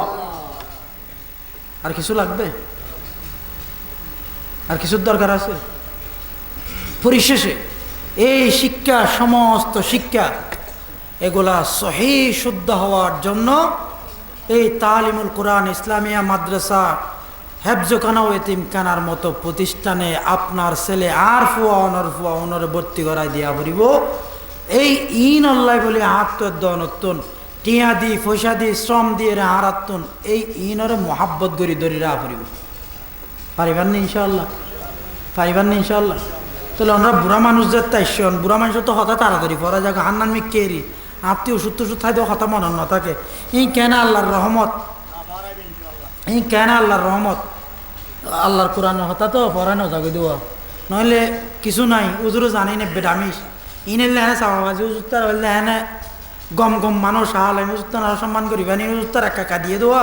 আর কিছু লাগবে আর কিছুর দরকার আছে পরিশেষে এই শিক্ষা সমস্ত শিক্ষা এগুলা সহিহ শুদ্ধ হওয়ার জন্য এই তালিমুল কোরআন ইসলামিয়া মাদ্রাসা হেফজখানা ও এতিমখানার মতো প্রতিষ্ঠানে আপনার ছেলে আর ফুয়া অনরে ভর্তি করাই দিয়া পড়িব এই ইন আল্লাহ বলে আত্মদ্যনত্তন টিয়া দি পয়সা দি শ্রম দিয়ে হারাত্তন এই ইনরে মোহাব্বত গড়ি ধরি রা পড়িব পারিবার নি ইনশাআল্লাহ তাহলে আমরা বুড়া মানুষ যে তাইশন বুড়া মানুষ তো হঠাৎ তাড়াতাড়ি পড়া যাক হান্নান মি কেরি আত্মীয় ওষুধ টষুধ খাই দেওয়া হতা মনে না থাকে এই কেন আল্লাহর রহমত আল্লাহর কোরআনের হতা তো পড়ানো যাবে দেওয়া নইলে কিছু নাই উজুরও জানি না বেডামিস ইনেলে হ্যাঁ চাওয়াবাজি উজুর হইলে হ্যাঁ গম মানুষ আল উজুর সম্মান করিবা নি উজুর একা দিয়ে দেওয়া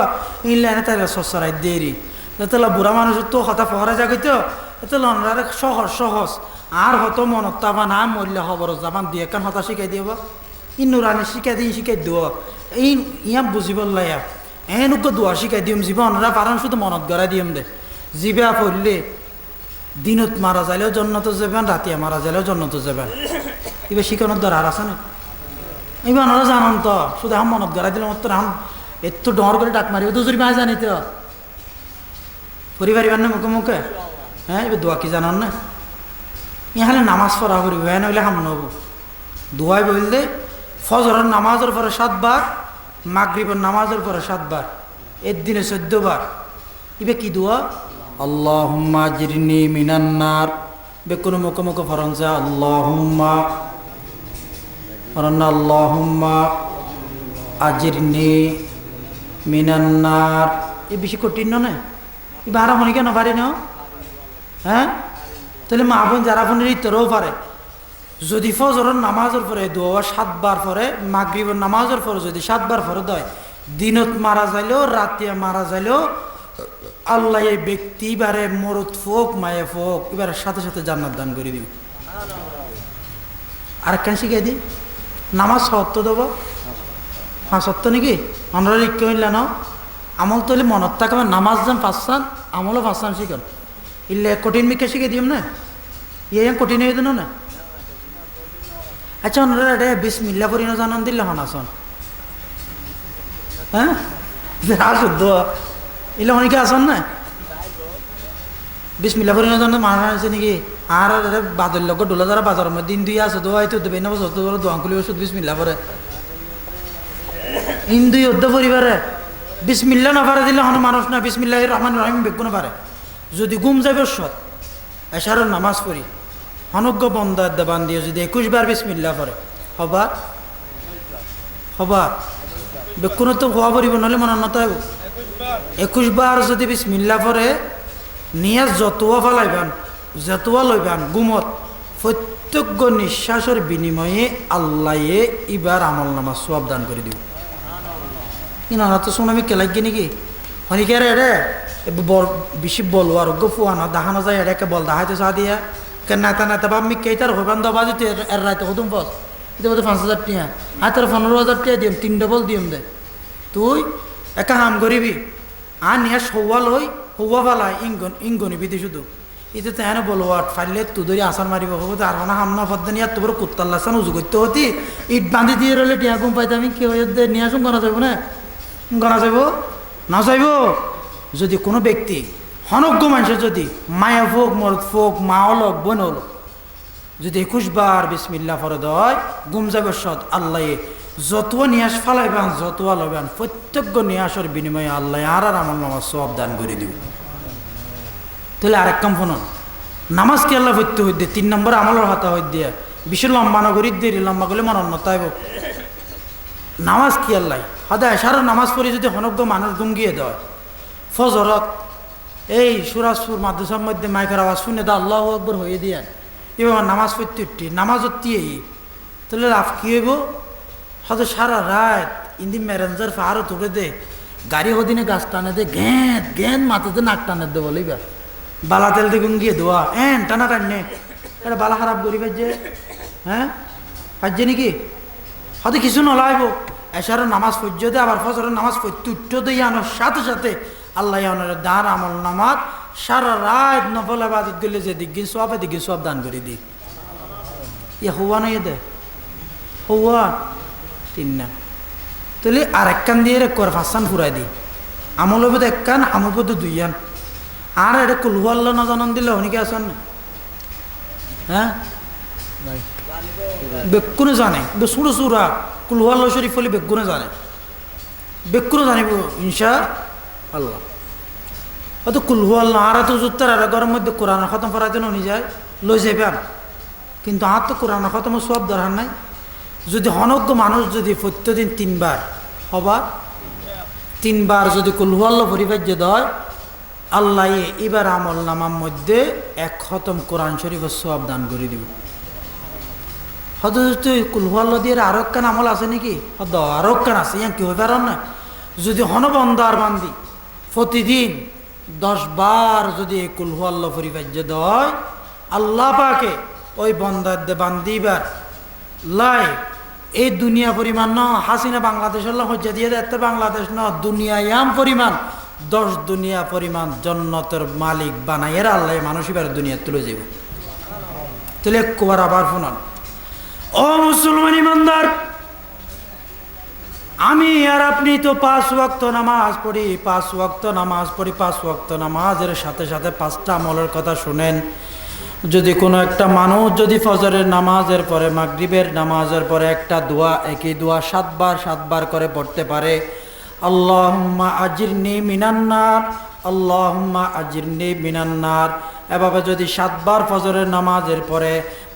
ইনলে হ্যাঁ তাহলে সসরাই দেরি তাহলে বুড়া মানুষের তো হতা পড়া যাবে তো তাহলে অনরা সহজ আর হতো মনত তাবা না মরলে খবর জাবান দিয়ে কান হতা শিখাই দিব ইনুরানি শিখাই দেওয়া এই ইয়া বুঝিব লাইয়া এনুক দোয়া শিখাই দিম জীবন অনরা পারেন শুধু মনত গড়াই দিম দে জিবা পড়লে দিনত মারা যাইলেও জন্নত যাবেন রাতিয়া মারা যাইলেও জন্নত যাবেন এবার শিখানোর দরকার আছে না এবার ওরা জানান তো শুধু আম মনত গড়াই দিলাম তোর আম এত ডর করে ডাক মারি দুজুরি মাছ জানি তো পরিবার না মুখে হ্যাঁ এবার দোয়া কি জানান না ইহালে নামাজ পড়া করি হ্যাঁ নইলে হাম নব দোয়াই বললে ফজরের নামাজের পরে 7 বার মাগরিবের নামাজের পরে 7 বার এর দিনে 14 বার ইবে কি দোয়া আল্লাহুম্মা আজরিনি মিনান নার বেকুন মুখে ফরনসা আল্লাহুম্মা আজরিনি মিনান নার এই বেশি কঠিন না ইবে আর মনে কেন পারি না হ্যাঁ তাহলে মা বোন যারা বোনের ইতরেও পারে যদি ফজরের নামাজের পরে দোয়া 7 বার পরে মাগরিবের নামাজের পরে যদি 7 বার পরে দেয় দিনত মারা যাইলেও রাতিয়া মারা যাইলেও আল্লাহ এই ব্যক্তি এবারে মরদ ফোক মায়ে ফোক এবারে সাথে সাথে জান্নাত দান করে দিবে আর কেন শিখাই দিই নামাজ সত্য দেব 5 নাকি আমরা রিক্কে হইল না আমল তৈলে মনত থাকে নামাজ যান 5 আমলও 5 শিখন ইলে কঠিন মিকে শিখে দিম না ইয়ে কঠিন হয়ে দিন না আচ্ছা ওনারা এটা বিসমিল্লা পড়ি না জানান দিলে হন আসন হ্যাঁ শুদ্ধ এলে অনেকে আসন না বিসমিল্লা পড়ি না জানান মানা আছে নাকি আর বাদল লোক ডোলা যারা বাজারের মধ্যে দিন দুই আছে দোয়া হয়তো দেবে না বছর দোয়া খুলি ওষুধ বিসমিল্লা পরে ইন্দুই অধ্য পরিবারে বিসমিল্লা না পারে দিলে হন মানুষ না বিসমিল্লাহ রহমান রহিম বেগুন পারে যদি ঘুম যাবে সৎ এশারের নামাজ পড়ি অনজ্ঞ বন্দার দেবান দিয়ে যদি 21 বার বিসমিল্লা পড়ে হবা হবা বেকুন তো হওয়া পড়িব নহলে মনে নত 21 বার যদি বিসমিল্লা পড়ে নিয়াজ যতোয়া ফালাইবান যতোয়া লইবান গুমত প্রত্যেক নিঃশ্বাসের বিনিময়ে আল্লাহে ইবার আমল নামাজ সওয়াব দান করে দিব ইনারা তো শুনে আমি কেলাইকে নাকি অনেকে রে বেশি বলবো আর ফুয়ানো দেখানো যায় এটাকে বল দেখাইতে চা দিয়া কেন নেতা নেতা বা আমি কেইটার হইবান দবা দিতে এর রাইতে হতুম বস এটা বোধ 5,000 টিয়া হাতের 15,000 টিয়া দিম 3 ডবল দিম দে তুই একা হাম করিবি আর নিয়ে সৌয়াল হই হৌয়া ফালা ইঙ্গনি বিধি শুধু এটা তো হ্যাঁ বলবো আর ফাইলে তু ধরি আসার মারিব হবো আর না হাম না ফদ্দে নিয়ে তোর কুত্তার লাসান উজু করতে হতি ইট বাঁধি দিয়ে রইলে টিয়া ঘুম পাইতে আমি কি হয়ে নিয়ে আসুন গনা যাবো না গনা যাইব না যাইব যদি কোনো ব্যক্তি হনজ্ঞ মানুষের যদি মায়া ফোক মরদ ফোক মা হলক বোন হলক যদি 21 বার বিসমিল্লা ফরদ হয় গুম যাবে সৎ আল্লাহ যতোয়া নিয়াস ফালাইবান যতোয়া লইবান প্রত্যেক নিয়াসের বিনিময়ে আল্লাহ আর আমল নামাজ সওয়াব দান করে দিব তাহলে আরেক কাম ফোন নামাজ কি আল্লাহ হইতে হইতে 3 নম্বর আমলের হাতা হইতে দিয়ে বেশি লম্বা না করি দিয়ে লম্বা করলে মন নতাইব নামাজ কি আল্লাহ সদায় সারা নামাজ পড়ি যদি হনজ্ঞ মানুষ গুম গিয়ে দেয় ফজরত এই সুরাজপুর মাদ্রাসার মধ্যে মাইকের আওয়াজ শুনে দা আল্লাহু আকবার হয়ে দিয়ে এবার নামাজ পড়তে উঠি নামাজ উঠিয়েই তাহলে লাভ কী হইব হয়তো সারা রাত ইন্দি ম্যারেঞ্জার ফারও তুলে দে গাড়ি হদিনে গাছ টানে দে ঘ্যাঁত ঘ্যাঁত মাথাতে নাক টানে দে বলিবা বালা তেল দিয়ে গিয়ে দোয়া টানা টানে এটা বালা খারাপ করি যে হ্যাঁ পাইছে নাকি হয়তো কিছু নলাইব এসারের নামাজ পড়ছে দে আবার ফজরের নামাজ পড়তে উঠতে দিয়ে আনার সাথে সাথে আল্লাহ আনার দান আমল নামাজ সারা রাত নফল আবাদত গেলে যে দিকে সব দান করে দিই ইয়ে হওয়া নয় দে হওয়া 3 না তাহলে আর এক কান দিয়ে কর 5 ফুরাই দিই আমল হবে 1 কান আমল পদ্ধতি 2 আর এটা কুলহু আল্লাহ না জানান দিলে অনেকে আসেন না হ্যাঁ বেকুনে জানে সুরো সুরা কুলহু আল্লাহ শরীফ হলে বেকুনে জানে বেকুনে জানিব ইনশা আল্লাহ হয়তো কুলহু আল্লাহ আর তো জুত্তার আর ঘরের মধ্যে কোরআন খতম ফরাইতে নিয়ে যায় লই যাবেন কিন্তু আর তো কোরআন খতম সব দরকার নাই যদি হনজ্ঞ মানুষ যদি প্রত্যেকদিন 3 বার হবার 3 বার যদি কুলহু আল্লাহ পরিবার্য দেয় আল্লাহ এবার আমল নামার মধ্যে 1 খতম কোরআন শরীফের সওয়াব দান করে দিব হয়তো তুই কুলহু আল্লাহ দিয়ে আরো একখান আমল আছে নাকি হয়তো আরো একখান আছে ইয়ান কি হয়ে পারেন না যদি হনবন্দার বান্দি প্রতিদিন 10 বার যদি কুলহু আল্লাহ পরিবার্য দেয় আল্লাহ পাকে ওই বন্দার দে বান্দিবার লাই এই দুনিয়া পরিমাণ ন হাসিনা বাংলাদেশের হজ্জা দিয়ে দেখতে বাংলাদেশ ন দুনিয়া ইয়াম পরিমাণ 10 দুনিয়া পরিমাণ জন্নতের মালিক বানাইয়ের আল্লাহ মানুষ এবার দুনিয়া তুলে যাব তাহলে একবার আবার শুনুন ও মুসলমান ইমানদার আমি আর আপনি তো 5 ওয়াক্ত নামাজ পড়ি 5 ওয়াক্ত নামাজ পড়ি 5 ওয়াক্ত নামাজের সাথে সাথে 5টা আমলের কথা শুনেন যদি কোনো একটা মানুষ যদি ফজরের নামাজের পরে মাগরিবের নামাজের পরে একটা দোয়া একই দোয়া 7 বার করে পড়তে পারে আল্লাহুম্মা আজিরনি মিনান নার আল্লাহুম্মা আজিরনি মিনান নার এভাবে যদি 7 বার ফজরের নামাজের পরে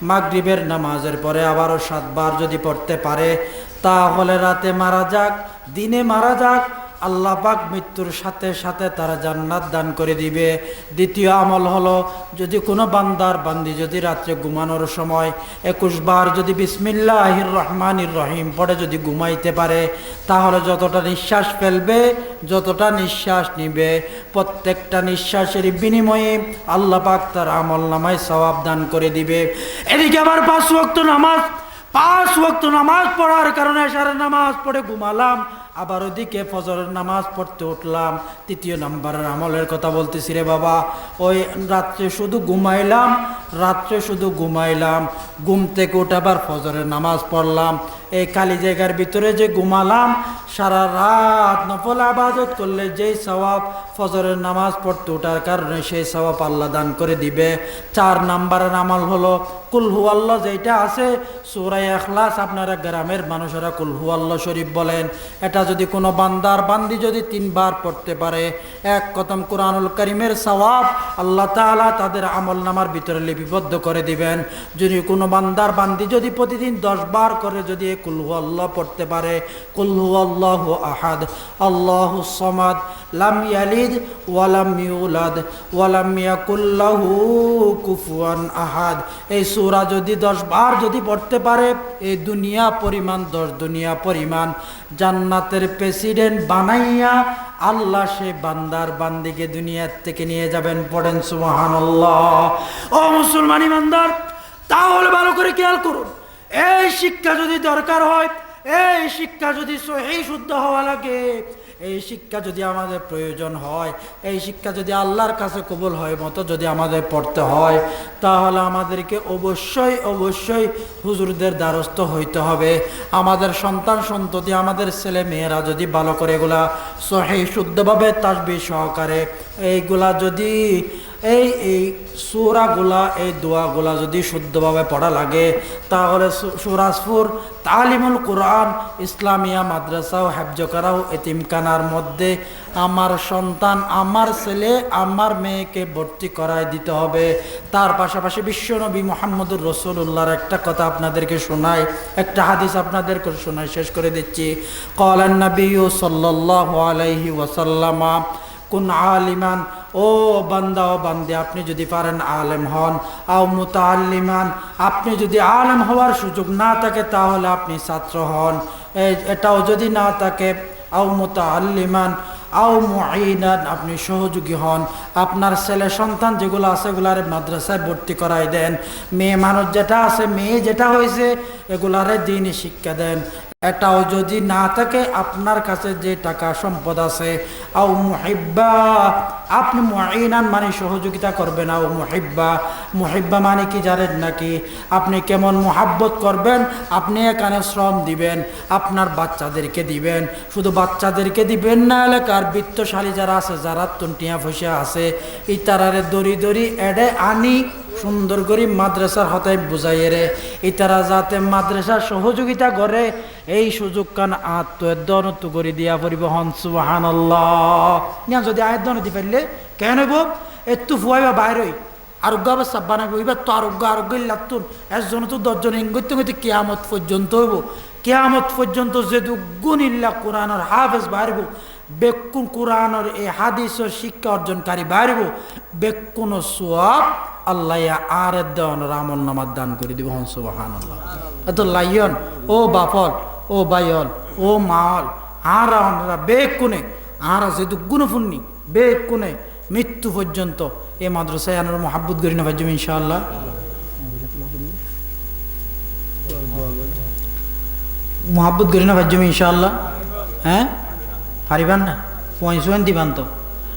মাগরিবের নামাজের পরে আবারও 7 বার যদি পড়তে পারে তাহলে রাতে মারা যাক দিনে মারা যাক আল্লাহ পাক মৃত্যুর সাথে সাথে তারা জান্নাত দান করে দিবে দ্বিতীয় আমল হলো যদি কোনো বান্দি যদি রাত্রে ঘুমানোর সময় 21 বার যদি বিসমিল্লাহির রহমানির রহিম পড়ে যদি ঘুমাইতে পারে তাহলে যতটা নিঃশ্বাস ফেলবে যতটা নিঃশ্বাস নিবে প্রত্যেকটা নিঃশ্বাসের বিনিময়ে আল্লাহ পাক তার আমল নামায় সওয়াব দান করে দিবে এদিকে আবার 5 ওয়াক্ত নামাজ 5 ওয়াক্ত নামাজ পড়ার কারণে এশারের নামাজ পড়ে ঘুমালাম, আবার ওদিকে ফজরের নামাজ পড়তে উঠলাম। 3য় নাম্বারের আমলের কথা বলতেছি রে বাবা। ওই রাত্রে শুধু ঘুমাইলাম, ঘুম থেকে উঠে আবার ফজরের নামাজ পড়লাম। এই খালি জায়গার ভিতরে যে ঘুমালাম, সারা রাত নফল ইবাদত করলে যেই সওয়াব ফজরের নামাজ পড়তে ওঠার কারণে সেই সওয়াব আল্লাহ দান করে দিবে। 4 নাম্বারের আমল হলো কুল হুয়াল্লাহ, যেটা আছে সূরা ইখলাস। আপনারা গ্রামের মানুষেরা কুল হুয়াল্লাহ শরীফ বলেন। এটা যদি কোনো বান্দি যদি 3 বার পড়তে পারে, 1 খতম কোরআনুল কারীমের সওয়াব আল্লাহ তাআলা তাদের আমল নামার ভিতরে লিপিবদ্ধ করে দিবেন। যদি কোনো বান্দি যদি প্রতিদিন 10 বার করে যদি কুল হুয়াল্লাহ পড়তে পারে, কুল হুয়াল্লাহু আহাদ আল্লাহুস সামাদ লাম ইয়ালিদ ওয়া লাম ইউলাদ ওয়া লাম ইয়াকুল লাহু কুফুয়ান আহাদ, এই সূরা যদি 10 বার যদি পড়তে পারে, এই দুনিয়া পরিমাণ 10 দুনিয়া পরিমাণ জান্নাতের প্রেসিডেন্ট বানাইয়া আল্লাহ সে বান্দিকে দুনিয়ার থেকে নিয়ে যাবেন। পড়েন সুবহানাল্লাহ। ও মুসলমান ইমানদার, তাহলে ভালো করে খেয়াল করুন, এই শিক্ষা যদি দরকার হয়, এই শিক্ষা যদি সহিহ শুদ্ধ হওয়া লাগে, এই শিক্ষা যদি আমাদের প্রয়োজন হয়, এই শিক্ষা যদি আল্লাহর কাছে কবুল হয় মতো যদি আমাদের পড়তে হয়, তাহলে আমাদেরকে অবশ্যই হুজুরদের দ্বারস্থ হইতে হবে। আমাদের সন্তান সন্ততি, আমাদের ছেলে মেয়েরা যদি ভালো করে এগুলা সহিহ শুদ্ধভাবে তাসবিহ সহকারে এইগুলা যদি এই সূরাগুলা এই দোয়াগুলা যদি শুদ্ধভাবে পড়া লাগে, তাহলে সুরাজপুর তালিমুল কোরআন ইসলামিয়া মাদ্রাসা ও হেফজ করাও এতিমখানার মধ্যে আমার সন্তান, আমার ছেলে, আমার মেয়েকে ভর্তি করায় দিতে হবে। তার পাশাপাশি বিশ্বনবী মুহাম্মদুর রাসূলুল্লাহর একটা কথা আপনাদেরকে শোনাই, একটা হাদিস আপনাদেরকে শোনাই, শেষ করে দিচ্ছি। ক্বালান নবিয়্যু সাল্লাল্লাহু আলাইহি ওয়াসাল্লাম কুন আলিমান, ও বান্দা ও বান্দী, আপনি যদি পারেন আলেম হন, আও মুতাআল্লিমান, আপনি যদি আলেম হওয়ার সুযোগ না থাকে তাহলে আপনি ছাত্র হন, এটাও যদি না থাকে, আও মুতাআল্লিমান আও মুঈনান, আপনি সহযোগী হন। আপনার ছেলে সন্তান যেগুলো আছে এগুলারে মাদ্রাসায় ভর্তি করাই দেন। মেয়ে মানুষ যেটা আছে, মেয়ে যেটা হয়েছে এগুলারে দ্বীনি শিক্ষা দেন। এটাও যদি না থাকে, আপনার কাছে যে টাকা সম্পদ আছে, আও মুহিব্বা, আপনি মুঈনান মানে সহযোগিতা করবেন, আও মুহিব্বা মানে কি জানেন নাকি? আপনি কেমন মুহাব্বত করবেন, আপনি এখানে শ্রম দিবেন, আপনার বাচ্চাদেরকে দিবেন। শুধু বাচ্চাদেরকে দিবেন না, এলাকার বিত্তশালী যারা আছে, যারা টুনটিয়া ফসিয়া আছে, ইতারারে দড়ি এডে আনি সুন্দর করে মাদ্রাসার হতায় বুঝাইয়ে রে, ইতারা যাতে মাদ্রাসা সহযোগিতা করে, এই সুযোগ কান আত্মদ্বনত করে দিয়া পরিবহন। সুবহানাল্লাহ। না যদি আয়দ্দন দি পারলে কেন হইব, একটু ফুয়াইবা বাইরই আরোগ্য অবস্থা বানাবো। এবার তো আরোগ্য লাতুন একজন তো 10 জন ইঙ্গিত হইতে কিয়ামত পর্যন্ত হইব। কিয়ামত পর্যন্ত যে দুগুণ ইল্লা কোরআনের হাফেজ বাড়ব, বেকুন কোরআনের এই হাদিসের শিক্ষা অর্জনকারী বাড়ব, বেকুন সোয়াব আল্লাহ আর দেওয়ানোর আমল নামার দান করে দিব। হন সুবহানাল্লাহ। এত লাইয়ন ও বাপল, ও বাইল, ও মাল, আর আমরা বেকুনে আর যে দুগুণ ফুন্নি বেকুনে মৃত্যু পর্যন্ত এই মাদ্রাসায় আনার মহাব্বত করি না ভাজ্যম ইনশাআল্লাহ। মহাব্বত করি না ভাজ্যম ইনশাআল্লাহ। হ্যাঁ পারিবান না, পয়সা দিবান তো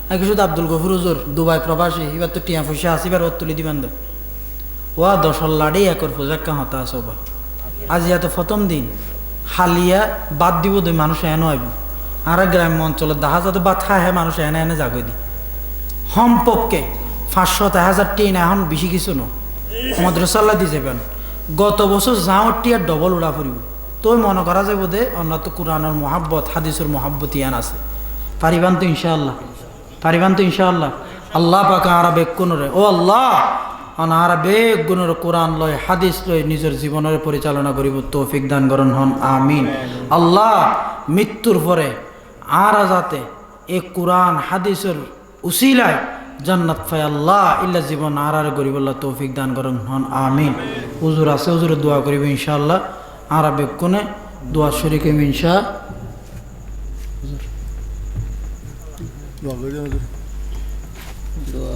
নাকি? শুধু আব্দুল গফুর হুজুর দুবাই প্রবাসী, এবার তো টিয়া পয়সা আসিবার ওর তুলি দিবান তো। ও 10 লাড়ি একর পোজাক্কা হতা আসব। আজ এত প্রথম দিন হালিয়া বাদ দিব, দুই মানুষ এনে হইব। আর গ্রাম্য অঞ্চলের দেখা যাতে বাদ খায়, হ্যাঁ মানুষ এনে জাগই দি সম্পর্কে 500-1000 টিন এখন বেশি কিছু ন মাদ্রাসাল্লাহ দি যাবেন। গত বছর যাওয়ার টিয়ার ডবল উড়া ফুরিব। তো মনে করা যায় বোধে অন্য তো কোরআনের মহাব্বত হাদিসের মহাব্বত ইয়ান আছে। পারিবান তো ইনশাআল্লাহ, পারিবান তো ইনশাআল্লাহ। আল্লাহ পাক আরা বেগুনরে, ও আল্লাহ আনারা বেগুনের কোরআন লয় হাদিস লয় নিজের জীবনের পরিচালনা করিব তৌফিক দান করুন। হন আমিন। আল্লাহ মৃত্যুর পরে আরা যাতে এই কোরআন হাদিসের উসিলায় জান্নাত পায় আল্লাহ ইল্লা জীবন আর গরিব আল্লাহ তৌফিক দান করুন। হন আমিন। হুজুর আছে, হুজুরে দোয়া করিব ইনশাআল্লাহ। আর বেগুনে দোয়া শরীক ইনশা দোয়া